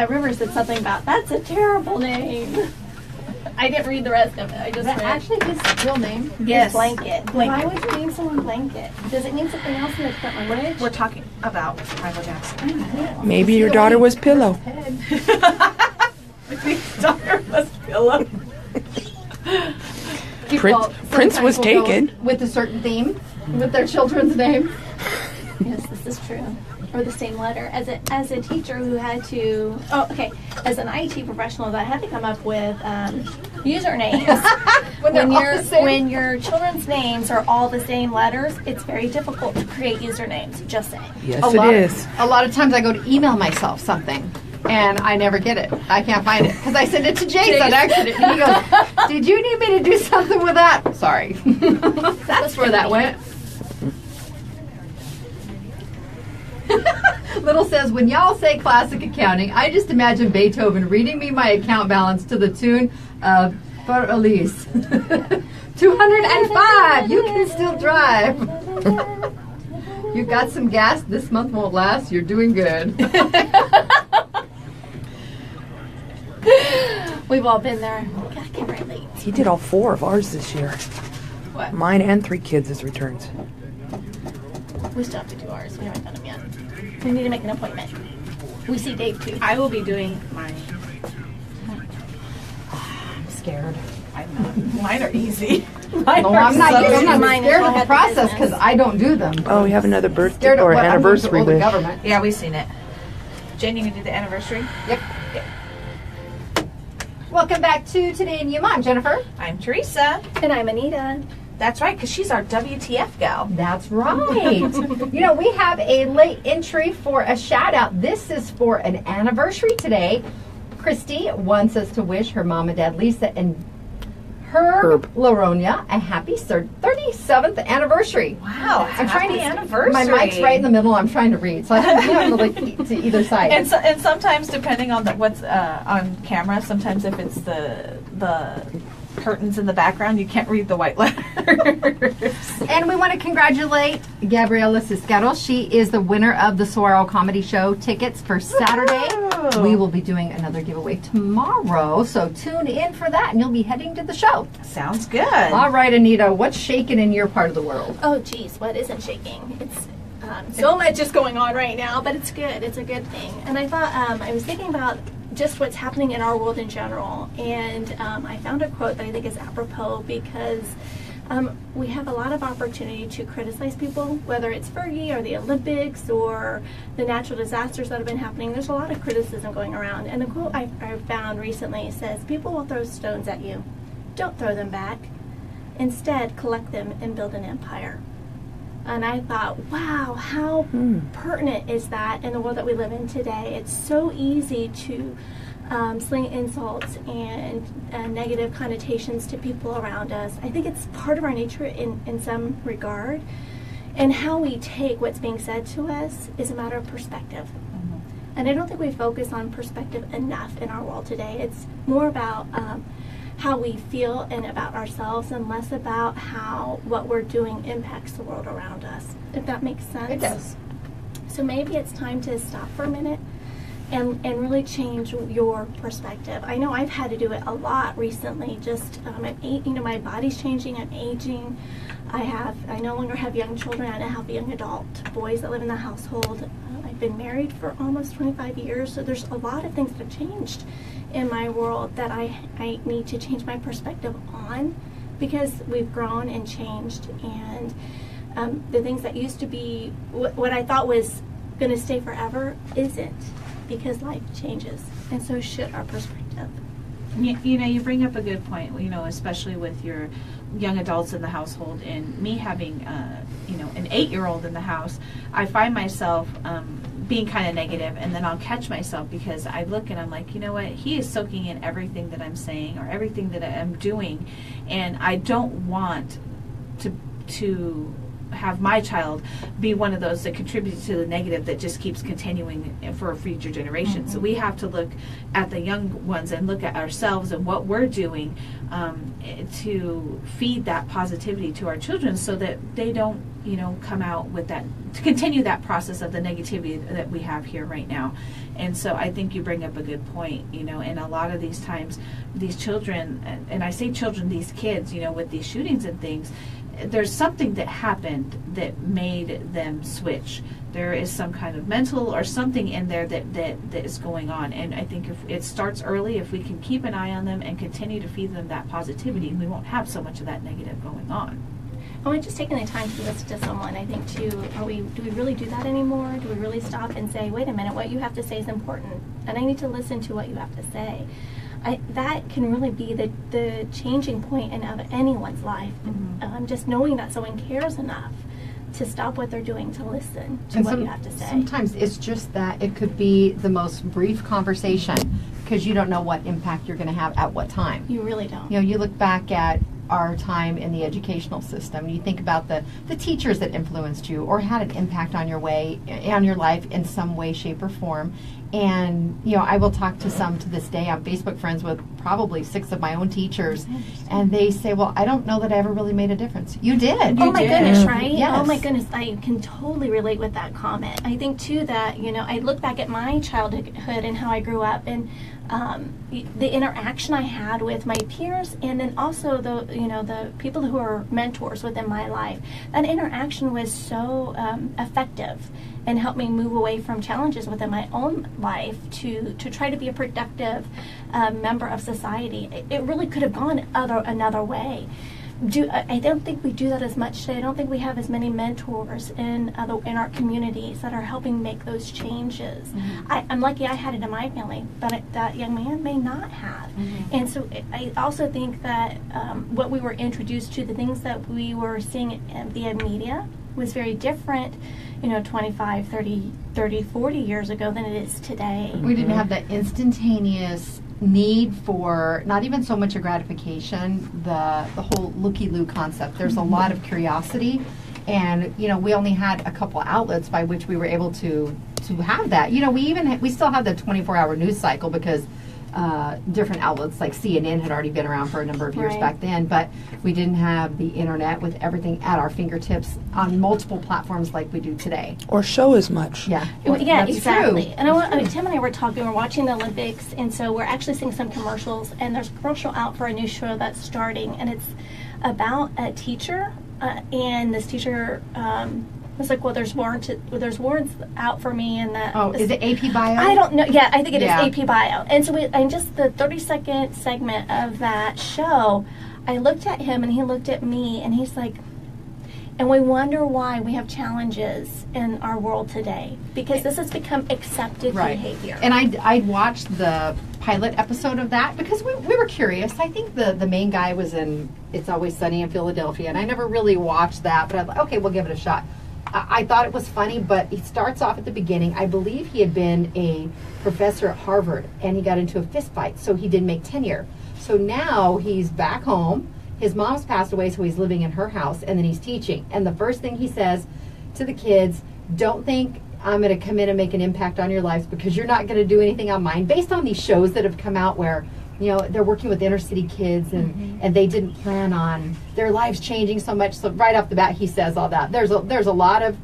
River said something about that's a terrible name. I didn't read the rest of it. I just Is that read actually his real name? Yes. blanket. Blanket. Why would you name someone blanket? Does it mean something else in a different language? We're talking about Bible dance. Maybe your daughter was Pillow. Daughter was Pillow. People Prince sometimes was will go taken. with a certain theme with their children's name. Yes, this is true. Or the same letter. As a teacher who had to, as an IT professional that had to come up with usernames. when your children's names are all the same letters, it's very difficult to create usernames. Just saying. Yes, it is. A lot of times I go to email myself something and I never get it. I can't find it because I send it to Jason on accident. And he goes, "Did you need me to do something with that?" Sorry. That's where that went. Little says, when y'all say classic accounting, I just imagine Beethoven reading me my account balance to the tune of For Elise. 205, you can still drive. You got some gas, this month won't last, you're doing good. We've all been there. I can relate. He did all 4 of ours this year. What? Mine and 3 kids' returns. We still have to do ours. We haven't done them yet. We need to make an appointment. We see Dave too. I will be doing mine. I'm scared. Mine are easy. No, I'm not Mine is scared all of the about the process business. because I don't do them. Oh, we have another birthday Scared of or what I'm going to anniversary owe the wish. government. Yeah, we've seen it. Jen, you gonna do the anniversary? Yep. Welcome back to Today in Yuma. I'm Jennifer. I'm Teresa. And I'm Anita. That's right, because she's our WTF gal. That's right. You know, we have a late entry for a shout out. This is for an anniversary today. Christy wants us to wish her mom and dad, Lisa and Herb Laronia, a happy 37th anniversary. Wow, I'm trying to anniversary. My mic's right in the middle. I'm trying to read, so I have to look to either side. And sometimes, depending on what's on camera, sometimes if it's the curtains in the background, you can't read the white letters. And we want to congratulate Gabriela Cisqueros. She is the winner of the Saguaro Comedy Show tickets for Saturday. Woo-hoo. We will be doing another giveaway tomorrow, so tune in for that, and you'll be heading to the show. Sounds good. All right, Anita, what's shaking in your part of the world? Oh, geez, what isn't shaking? It's so much is going on right now, but it's good. It's a good thing. And I thought I was thinking about just what's happening in our world in general, and I found a quote that I think is apropos because we have a lot of opportunity to criticize people, whether it's Fergie or the Olympics or the natural disasters that have been happening. There's a lot of criticism going around, and the quote I found recently says, "People will throw stones at you. Don't throw them back. Instead, collect them and build an empire." And I thought, wow, how pertinent is that in the world that we live in today? It's so easy to sling insults and negative connotations to people around us. I think it's part of our nature in some regard. And how we take what's being said to us is a matter of perspective. And I don't think we focus on perspective enough in our world today. It's more about how we feel and about ourselves, and less about how what we're doing impacts the world around us, if that makes sense. It does. So maybe it's time to stop for a minute and really change your perspective. I know I've had to do it a lot recently. Just my body's changing. I'm aging. I no longer have young children. I now have young adult boys that live in the household. I've been married for almost 25 years, so there's a lot of things that have changed in my world that I need to change my perspective on, because we've grown and changed, and the things that used to be what I thought was going to stay forever isn't, because life changes, and so should our perspective. You bring up a good point, especially with your young adults in the household, and me having an 8-year-old in the house. I find myself being kind of negative, and then I'll catch myself because I look and I'm like, you know what, he is soaking in everything that I'm saying or everything that I'm doing, and I don't want to have my child be one of those that contributes to the negative that just keeps continuing for a future generation. So we have to look at the young ones and look at ourselves and what we're doing to feed that positivity to our children, so that they don't come out with that, to continue that process of the negativity that we have here right now. And so I think you bring up a good point, and a lot of these times these children, and I say children, these kids, with these shootings and things, there's something that happened that made them switch. There is some kind of mental or something in there that is going on. And I think if it starts early, if we can keep an eye on them and continue to feed them that positivity, we won't have so much of that negative going on. Oh, and just taking the time to listen to someone, I think too, do we really do that anymore? Do we really stop and say, wait a minute, what you have to say is important, and I need to listen to what you have to say? That can really be the changing point in anyone's life. Just knowing that someone cares enough to stop what they're doing to listen to what you have to say. Sometimes it's just that it could be the most brief conversation, because you don't know what impact you're going to have at what time. You really don't. You look back at our time in the educational system, you think about the teachers that influenced you or had an impact on your life in some way, shape, or form. And I will talk to some to this day. I'm Facebook friends with probably 6 of my own teachers, and they say, well, I don't know that I ever really made a difference. You did. Oh my goodness, right? Yes. Oh my goodness, I can totally relate with that comment. I think too that I look back at my childhood and how I grew up, and the interaction I had with my peers, and then also the people who are mentors within my life. That interaction was so effective and helped me move away from challenges within my own life to try to be a productive member of society. It really could have gone another way. I don't think we do that as much today. I don't think we have as many mentors in our communities that are helping make those changes. I'm lucky I had it in my family, but that young man may not have. And so I also think that what we were introduced to, the things that we were seeing via media, was very different 25, 30, 40 years ago than it is today. We didn't have that instantaneous need for not even so much a gratification, the whole looky-loo concept. There's a lot of curiosity, and we only had a couple outlets by which we were able to have that. We still have the 24-hour news cycle, because different outlets like CNN had already been around for a number of years back then, but we didn't have the internet with everything at our fingertips on multiple platforms like we do today. Or show as much. Yeah, yeah, that's exactly. true. And Tim and I were talking, we're watching the Olympics, and so we're actually seeing some commercials, and there's a commercial out for a new show that's starting, and it's about a teacher, and this teacher was like, well, there's warrants out for me, and that. Oh, is it AP Bio? I don't know. Yeah, I think it is Yeah. AP Bio. And so and just the 30-second segment of that show, I looked at him and he looked at me, and he's like, and we wonder why we have challenges in our world today, because this has become accepted behavior. And I'd watched the pilot episode of that because we were curious. I think the main guy was in It's Always Sunny in Philadelphia, and I never really watched that, but I thought, okay, we'll give it a shot. I thought it was funny, but he starts off at the beginning. I believe he had been a professor at Harvard, and he got into a fist fight, so he didn't make tenure. So now he's back home. His mom's passed away, so he's living in her house, and then he's teaching. And the first thing he says, to the kids, don't think I'm going to come in and make an impact on your lives because you're not going to do anything on mine. Based on these shows that have come out where, they're working with inner city kids and they didn't plan on their lives changing so much. So right off the bat, he says all that. There's a lot of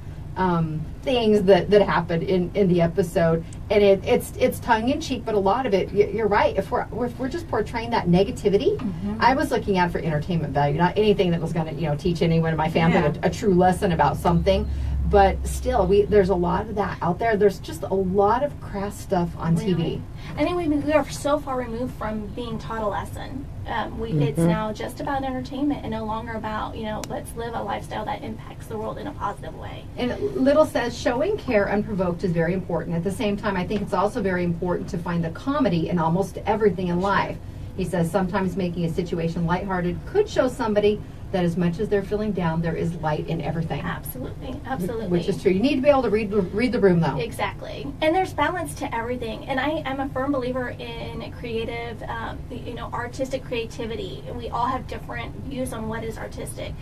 things that happen in the episode, and it's tongue in cheek, but a lot of it, you're right. If we're just portraying that negativity, I was looking at it for entertainment value, not anything that was going to teach anyone in my family a true lesson about something. But still, there's a lot of that out there. There's just a lot of crass stuff on TV. I think we are so far removed from being taught a lesson. It's now just about entertainment and no longer about, let's live a lifestyle that impacts the world in a positive way. And Little says showing care unprovoked is very important. At the same time, I think it's also very important to find the comedy in almost everything in life. He says sometimes making a situation lighthearted could show somebody that as much as they're feeling down, there is light in everything. Absolutely. Which is true. You need to be able to read the room, though. Exactly. And there's balance to everything. And I'm a firm believer in creative, artistic creativity. We all have different views on what is artistic.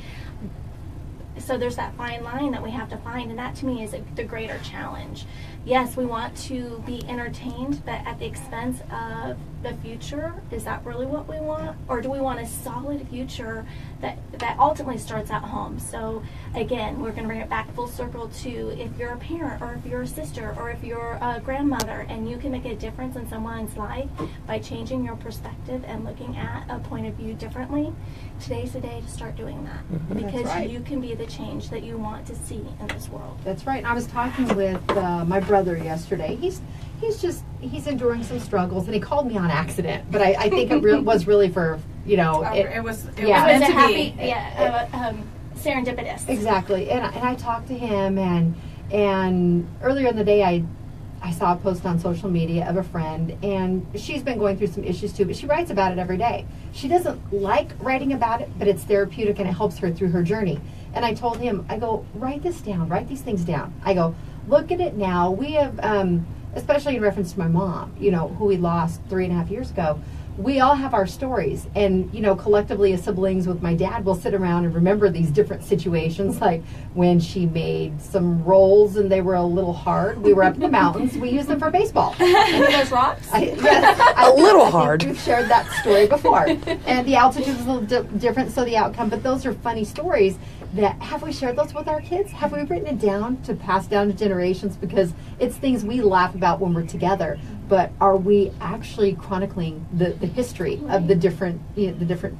So there's that fine line that we have to find, and that to me is the greater challenge. Yes, we want to be entertained, but at the expense of the future. Is that really what we want? Or do we want a solid future that ultimately starts at home? So again, we're going to bring it back full circle to if you're a parent or if you're a sister or if you're a grandmother and you can make a difference in someone's life by changing your perspective and looking at a point of view differently, today's the day to start doing that. Because you can be the change that you want to see in this world. That's right. I was talking with my brother yesterday. He's enduring some struggles, and he called me on accident. But I think it was really for it was meant to be. Serendipitous. Exactly. And I talked to him, and earlier in the day I saw a post on social media of a friend, and she's been going through some issues too, but she writes about it every day. She doesn't like writing about it, but it's therapeutic and it helps her through her journey. And I told him, I go, write this down, write these things down. I go, look at it now. We have, especially in reference to my mom, who we lost 3.5 years ago, we all have our stories. And, collectively as siblings with my dad, we'll sit around and remember these different situations, like when she made some rolls and they were a little hard. We were up in the mountains. We used them for baseball. And those rocks? A little hard. We've shared that story before. And the altitude is a little different, so the outcome. But those are funny stories. Have we shared those with our kids? Have we written it down to pass down to generations? Because it's things we laugh about when we're together. But are we actually chronicling the history of the different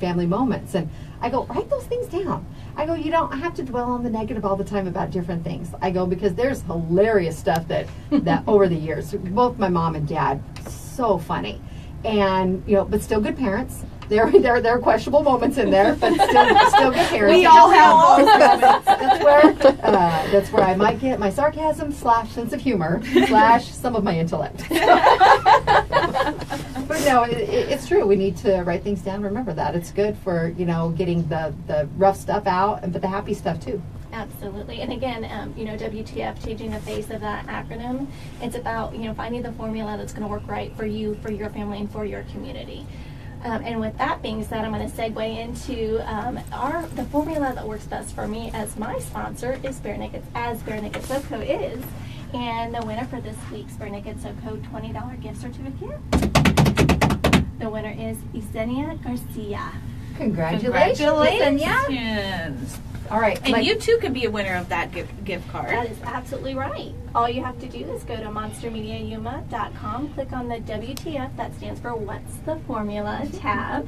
family moments? And I go, write those things down. I go, you don't have to dwell on the negative all the time about different things. I go, because there's hilarious stuff that over the years, both my mom and dad, so funny. And, but still good parents. There are questionable moments in there, but still good parents. We all have those moments. That's where I might get my sarcasm / sense of humor / some of my intellect. But no, it's true. We need to write things down. Remember that. It's good for, getting the rough stuff out, but the happy stuff too. Absolutely. And again, WTF, changing the face of that acronym, it's about, finding the formula that's going to work right for you, for your family, and for your community. And with that being said, I'm going to segue into the formula that works best for me as my sponsor is Bare Naked, as Bare Naked Soap Co. is. And the winner for this week's Bare Naked Soap Co. $20 gift certificate, the winner is Yesenia Garcia. Congratulations, Yesenia. All right. And you too could be a winner of that gift card. That is absolutely right. All you have to do is go to monstermediayuma.com, click on the WTF, that stands for What's the Formula tab.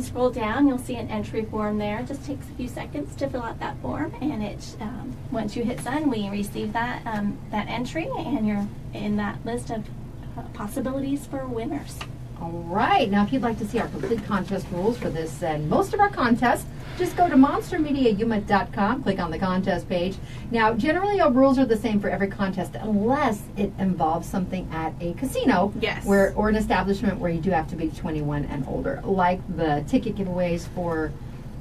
Scroll down, you'll see an entry form there. It just takes a few seconds to fill out that form, and once you hit send, we receive that entry, and you're in that list of possibilities for winners. All right. Now, if you'd like to see our complete contest rules for this and most of our contests, just go to monstermediayuma.com, click on the contest page. Now, generally, our rules are the same for every contest unless it involves something at a casino or an establishment where you do have to be 21 and older, like the ticket giveaways for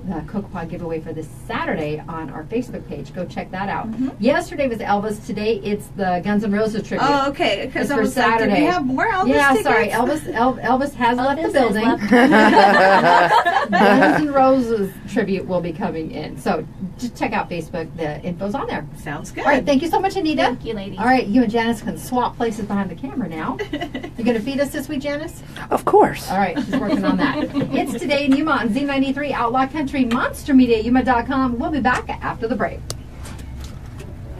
the Cocoa Pod giveaway for this Saturday on our Facebook page. Go check that out. Yesterday was Elvis. Today it's the Guns N' Roses tribute. Oh, okay. Because It's I for was like, did we Saturday. have more Elvis Yeah, tickets? sorry. Elvis has left the building. Left. Guns N' Roses tribute will be coming in. So just check out Facebook. The info's on there. Sounds good. All right. Thank you so much, Anita. Thank you, ladies. All right. You and Janice can swap places behind the camera now. You going to feed us this week, Janice? Of course. All right. She's working on that. It's Today in Yuma on Z93 Outlaw Country, Monster Media, Yuma.com. We'll be back after the break.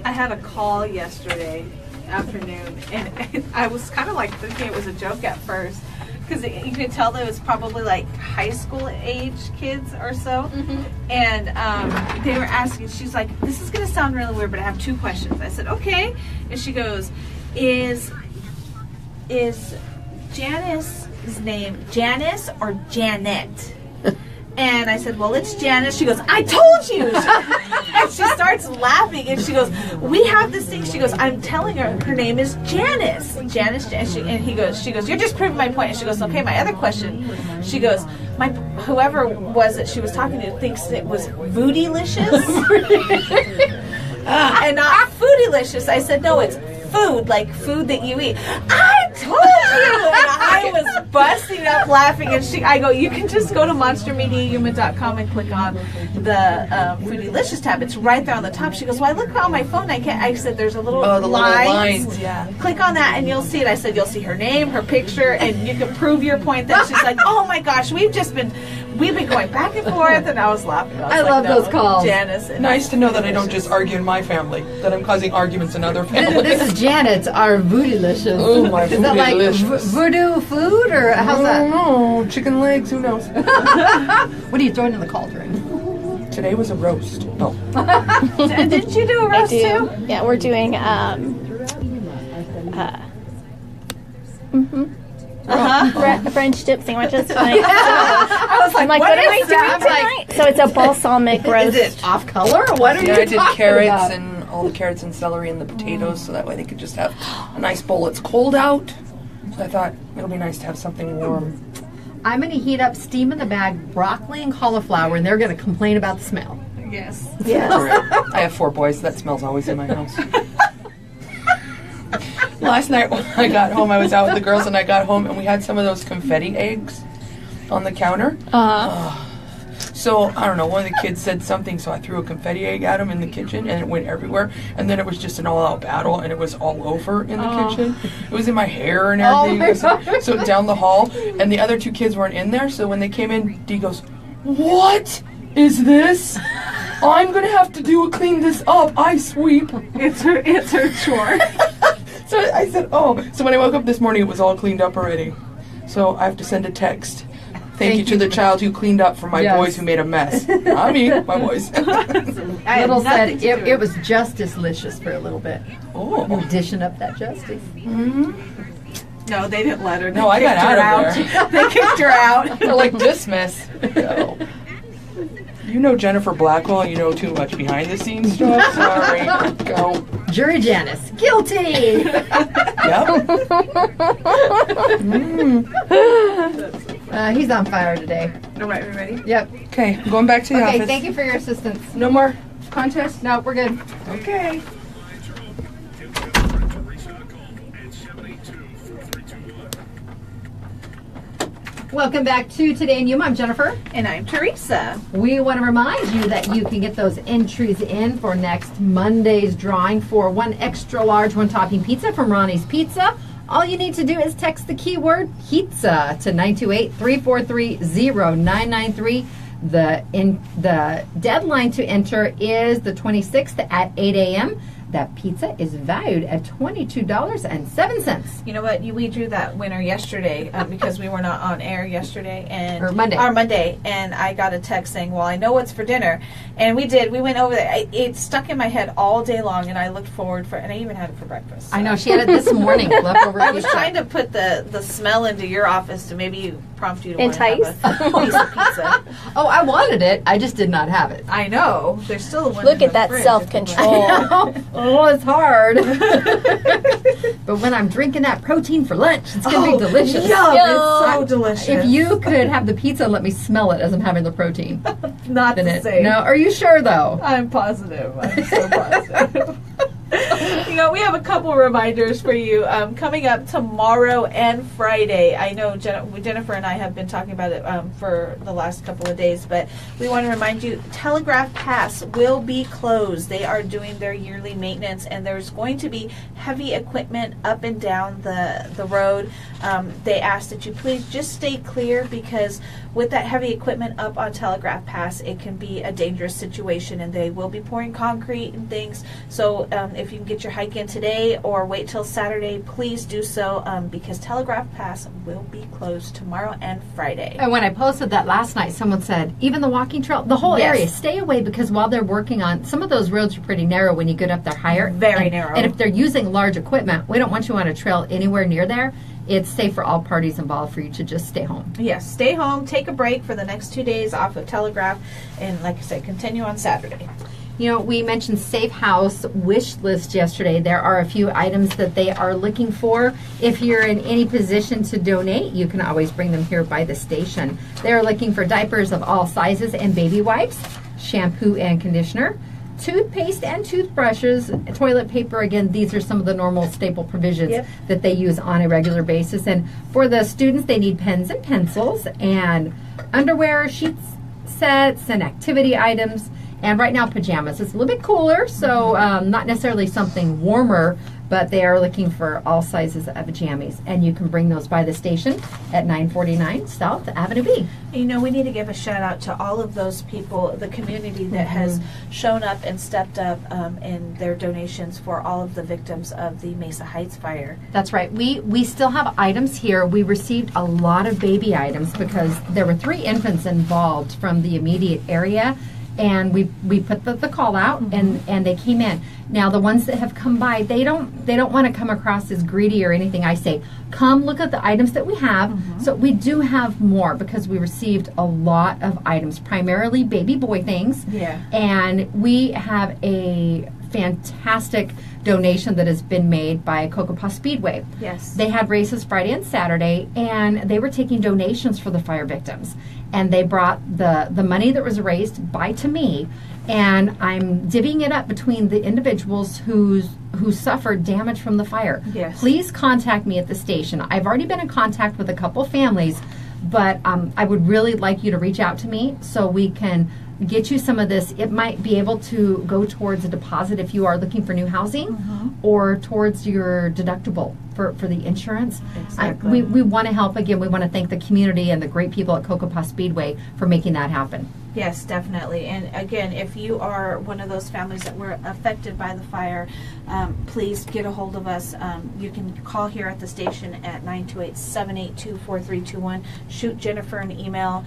I had a call yesterday afternoon, and I was kind of like thinking it was a joke at first, because you could tell that it was probably like high school age kids or so. And they were asking, she's like, this is going to sound really weird, but I have 2 questions. I said, okay. And she goes, is Janice's name Janice or Janet? And I said, well, it's Janice. She goes, I told you. And she starts laughing, and she goes, we have this thing. She goes, I'm telling her name is Janice. Janice. And she goes, you're just proving my point. And she goes, okay, my other question. She goes, whoever was it she was talking to thinks it was Voodylicious. And not Foodylicious. I said, no, it's food, like food that you eat. I told you! And I was busting up laughing, and I go, you can just go to monstermediayuma.com and click on the Foodylicious tab. It's right there on the top. She goes, well, I look on my phone. I said, there's a little Oh, the little lines, yeah. Click on that and you'll see it. I said, you'll see her name, her picture, and you can prove your point. That she's like, oh my gosh, we've been going back and forth, and I was laughing. I love those calls. Janice. And Nice to know that I don't just argue in my family, that I'm causing arguments in other families. This is Janet's, our Voodylicious. Oh, my Is that like Voodylicious. voodoo food, or how's I that? don't know. Chicken legs, who knows? What are you throwing in the cauldron? Today was a roast. No. didn't you do a roast too? Yeah, we're doing French dip sandwiches tonight. I was like, I'm like, what am I doing tonight? So it's a balsamic roast. Is it off color? What are Yeah, you I did talking carrots about? and all the carrots and celery and the potatoes, so that way they could just have a nice bowl. It's cold out, so I thought it'll be nice to have something warm. I'm going to heat up steam in the bag broccoli and cauliflower, and they're going to complain about the smell. Yes. That's all right. I have 4 boys, so that smell's always in my house. Last night when I got home, I was out with the girls, and I got home, and we had some of those confetti eggs on the counter. So, I don't know, one of the kids said something, so I threw a confetti egg at him in the kitchen, and it went everywhere. And then it was just an all-out battle, and it was all over in the kitchen. It was in my hair and everything. Oh, my gosh. So down the hall, and the other 2 kids weren't in there, so when they came in, Dee goes, what is this? I'm going to have to clean this up. I sweep. It's her chore. So I said, oh. So when I woke up this morning, it was all cleaned up already. So I have to send a text. Thank you to the child who cleaned up for my Yes. boys who made a mess. Not me, my boys. Little said it was justice licious for a little bit. Oh. Dishing up that justice. No, they didn't let her. They No, I got kicked her out of there. They kicked her out. They're like, dismiss. No. You know Jennifer Blackwell, you know too much behind the scenes stuff. Sorry. Go. Jury Janice, guilty! Yep. He's on fire today. All right, we ready? Yep. Okay, I'm going back to the Okay, office. thank you for your assistance. No more contest? No, we're good. Okay. Welcome back to Today in Yuma. I'm Jennifer. And I'm Teresa. We want to remind you that you can get those entries in for next Monday's drawing for 1 extra large 1-topping pizza from Ronnie's Pizza. All you need to do is text the keyword pizza to 928-343-0993. The deadline to enter is the 26th at 8 a.m. That pizza is valued at $22.07. You know what? We drew that winner yesterday because we were not on air yesterday Or Monday. Monday, and I got a text saying, "Well, I know what's for dinner," and we did. We went over there. It stuck in my head all day long, and I looked forward and I even had it for breakfast. I know, she had it this morning. Leftover I was pizza. trying to put the smell into your office to maybe prompt you to want to Entice. have a piece of pizza. Oh, I wanted it. I just did not have it. I know. There's still one. Look in at the that fridge if you self-control. want. Oh, it's hard. But when I'm drinking that protein for lunch, it's going to be delicious. Yum, it's so delicious. If you could have the pizza and let me smell it as I'm having the protein. Not Then the same. No, are you sure though? I'm positive. I'm so positive. We have a couple reminders for you coming up tomorrow and Friday. I know Jennifer and I have been talking about it for the last couple of days, but we want to remind you, Telegraph Pass will be closed. They are doing their yearly maintenance, and there's going to be heavy equipment up and down the road. They ask that you please just stay clear, because with that heavy equipment up on Telegraph Pass, it can be a dangerous situation, and they will be pouring concrete and things. So if you can get your hike in today or wait till Saturday, please do so, because Telegraph Pass will be closed tomorrow and Friday. And when I posted that last night, someone said, even the walking trail, the whole Yes. area, stay away, because while they're working on, some of those roads are pretty narrow when you get up there higher. Very narrow. And if they're using large equipment, we don't want you on a trail anywhere near there. It's safe for all parties involved for you to just stay home. Yes, stay home, take a break for the next 2 days off of Telegraph, and like I said, continue on Saturday. You know, we mentioned Safe House wish list yesterday. There are a few items that they are looking for. If you're in any position to donate, you can always bring them here by the station. They're looking for diapers of all sizes and baby wipes, shampoo and conditioner, toothpaste and toothbrushes, toilet paper. Again, these are some of the normal staple provisions that they use on a regular basis. And for the students, they need pens and pencils and underwear, sheets, sets, and activity items. And right now, pajamas. It's a little bit cooler, so not necessarily something warmer, but they are looking for all sizes of jammies. And you can bring those by the station at 949 South Avenue B. We need to give a shout out to all of those people, the community that has shown up and stepped up in their donations for all of the victims of the Mesa Heights fire. That's right. We still have items here. We received a lot of baby items because there were 3 infants involved from the immediate area. And we put the call out, and they came in. Now the ones that have come by, they don't want to come across as greedy or anything. I say, come look at the items that we have. So we do have more, because we received a lot of items, primarily baby boy things. Yeah. And we have a fantastic donation that has been made by Kokopah Speedway. Yes. They had races Friday and Saturday, and they were taking donations for the fire victims. And they brought the money that was raised by to me, and I'm divvying it up between the individuals who suffered damage from the fire. Yes. Please contact me at the station. I've already been in contact with a couple families, but I would really like you to reach out to me so we can get you some of this. It might be able to go towards a deposit if you are looking for new housing, or towards your deductible for the insurance. Exactly. We want to help. Again, we want to thank the community and the great people at Kokopah Speedway for making that happen. Yes, definitely. And again, if you are one of those families that were affected by the fire, please get a hold of us. You can call here at the station at 928-782-4321. Shoot Jennifer an email.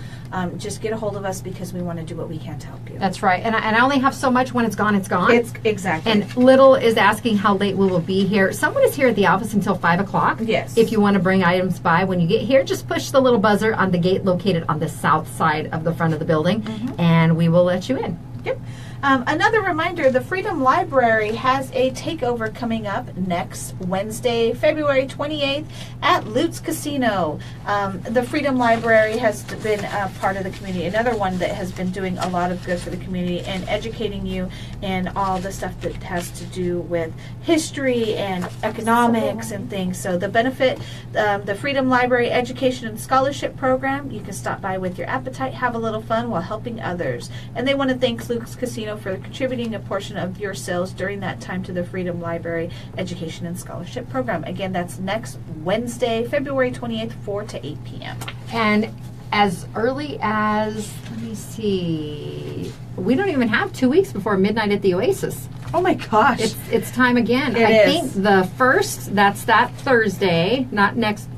Just get a hold of us, because we want to do what we can to help you. That's right. And I only have so much. When it's gone, it's gone. It's exactly. And Little is asking how late we will be here. Someone is here at the office until 5 o'clock. Yes. If you want to bring items by when you get here, just push the little buzzer on the gate located on the south side of the front of the building, and we will let you in. Yep. Another reminder, the Freedom Library has a takeover coming up next Wednesday, February 28th at Lutz Casino. The Freedom Library has been a part of the community, another one that has been doing a lot of good for the community and educating you in all the stuff that has to do with history and economics and things. So the benefit, the Freedom Library Education and Scholarship Program, you can stop by with your appetite, have a little fun while helping others. And they want to thank Lutz Casino for contributing a portion of your sales during that time to the Freedom Library Education and Scholarship Program. Again, that's next Wednesday, February 28th, 4 to 8 p.m. And as early as, let me see, we don't even have 2 weeks before midnight at the Oasis. Oh my gosh. It's time again. It I is. think the first, that's that Thursday, not next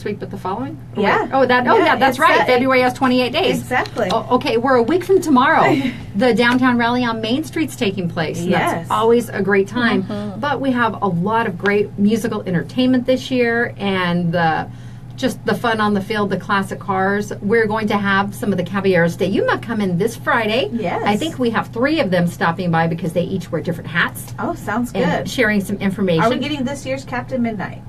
week, but the following? Yeah. That's it's right. that- February has 28 days. Exactly. Oh, okay, we're a week from tomorrow. The downtown rally on Main Street's taking place. And Yes. That's always a great time. But we have a lot of great musical entertainment this year, and the just the fun on the field, the classic cars. We're going to have some of the Caballeros de Yuma come in this Friday. Yes. I think we have 3 of them stopping by because they each wear different hats. Oh, sounds good. And sharing some information. Are we getting this year's Captain Midnight?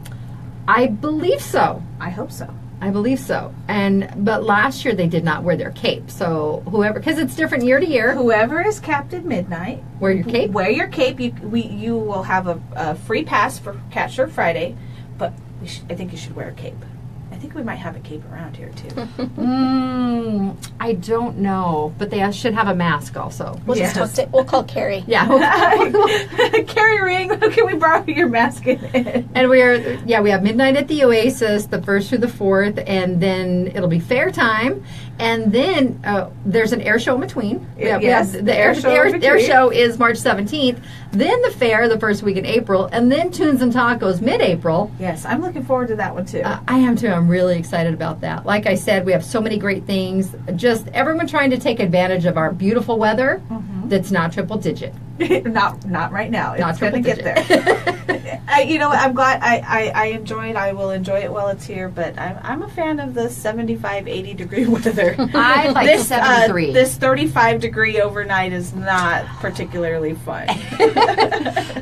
I believe so. I hope so. I believe so. But last year they did not wear their cape. So whoever, because it's different year to year. Whoever is Captain Midnight, Wear your cape. wear your cape. You will have a free pass for Cat Shirt Friday, but I think you should wear a cape. I think we might have a cape around here too. I don't know, but they should have a mask also. We'll Yes. just we'll call Carrie. Yeah. Carrie Ring, can we borrow your mask? And we have midnight at the Oasis, the 1st through the 4th, and then it'll be fair time, and then there's an air show in between. Yes, the air show is March 17th, then the fair the first week in April, and then Tunes and Tacos mid-April. Yes, I'm looking forward to that one too. I am too. I'm really excited about that. Like I said, we have so many great things. Just everyone trying to take advantage of our beautiful weather that's not triple digit. not right now. Not It's going to triple get there. You know what? I'm glad I enjoy it. I will enjoy it while it's here, but I'm a fan of the 75, 80 degree weather. I like this 73. This 35 degree overnight is not particularly fun.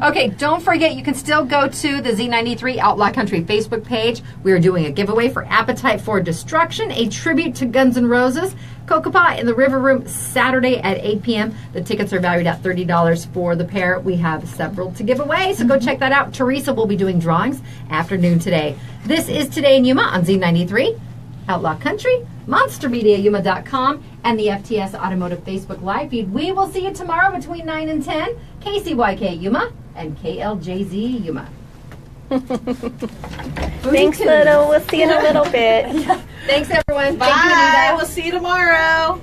Okay, don't forget, you can still go to the Z93 Outlaw Country Facebook page. We are doing a giveaway for Appetite for Destruction, a tribute to Guns N' Roses. Cocoa Pie in the River Room Saturday at 8 p.m. The tickets are valued at $30 for the pair. We have several to give away, so go check that out. Teresa will be doing drawings afternoon today. This is Today in Yuma on Z93, Outlaw Country, MonsterMediaYuma.com, and the FTS Automotive Facebook Live feed. We will see you tomorrow between 9 and 10. KCYK Yuma and KLJZ Yuma. Thanks, Little. We'll see you in a little bit. Thanks, everyone. Bye. Thank you, Anita. We'll see you tomorrow.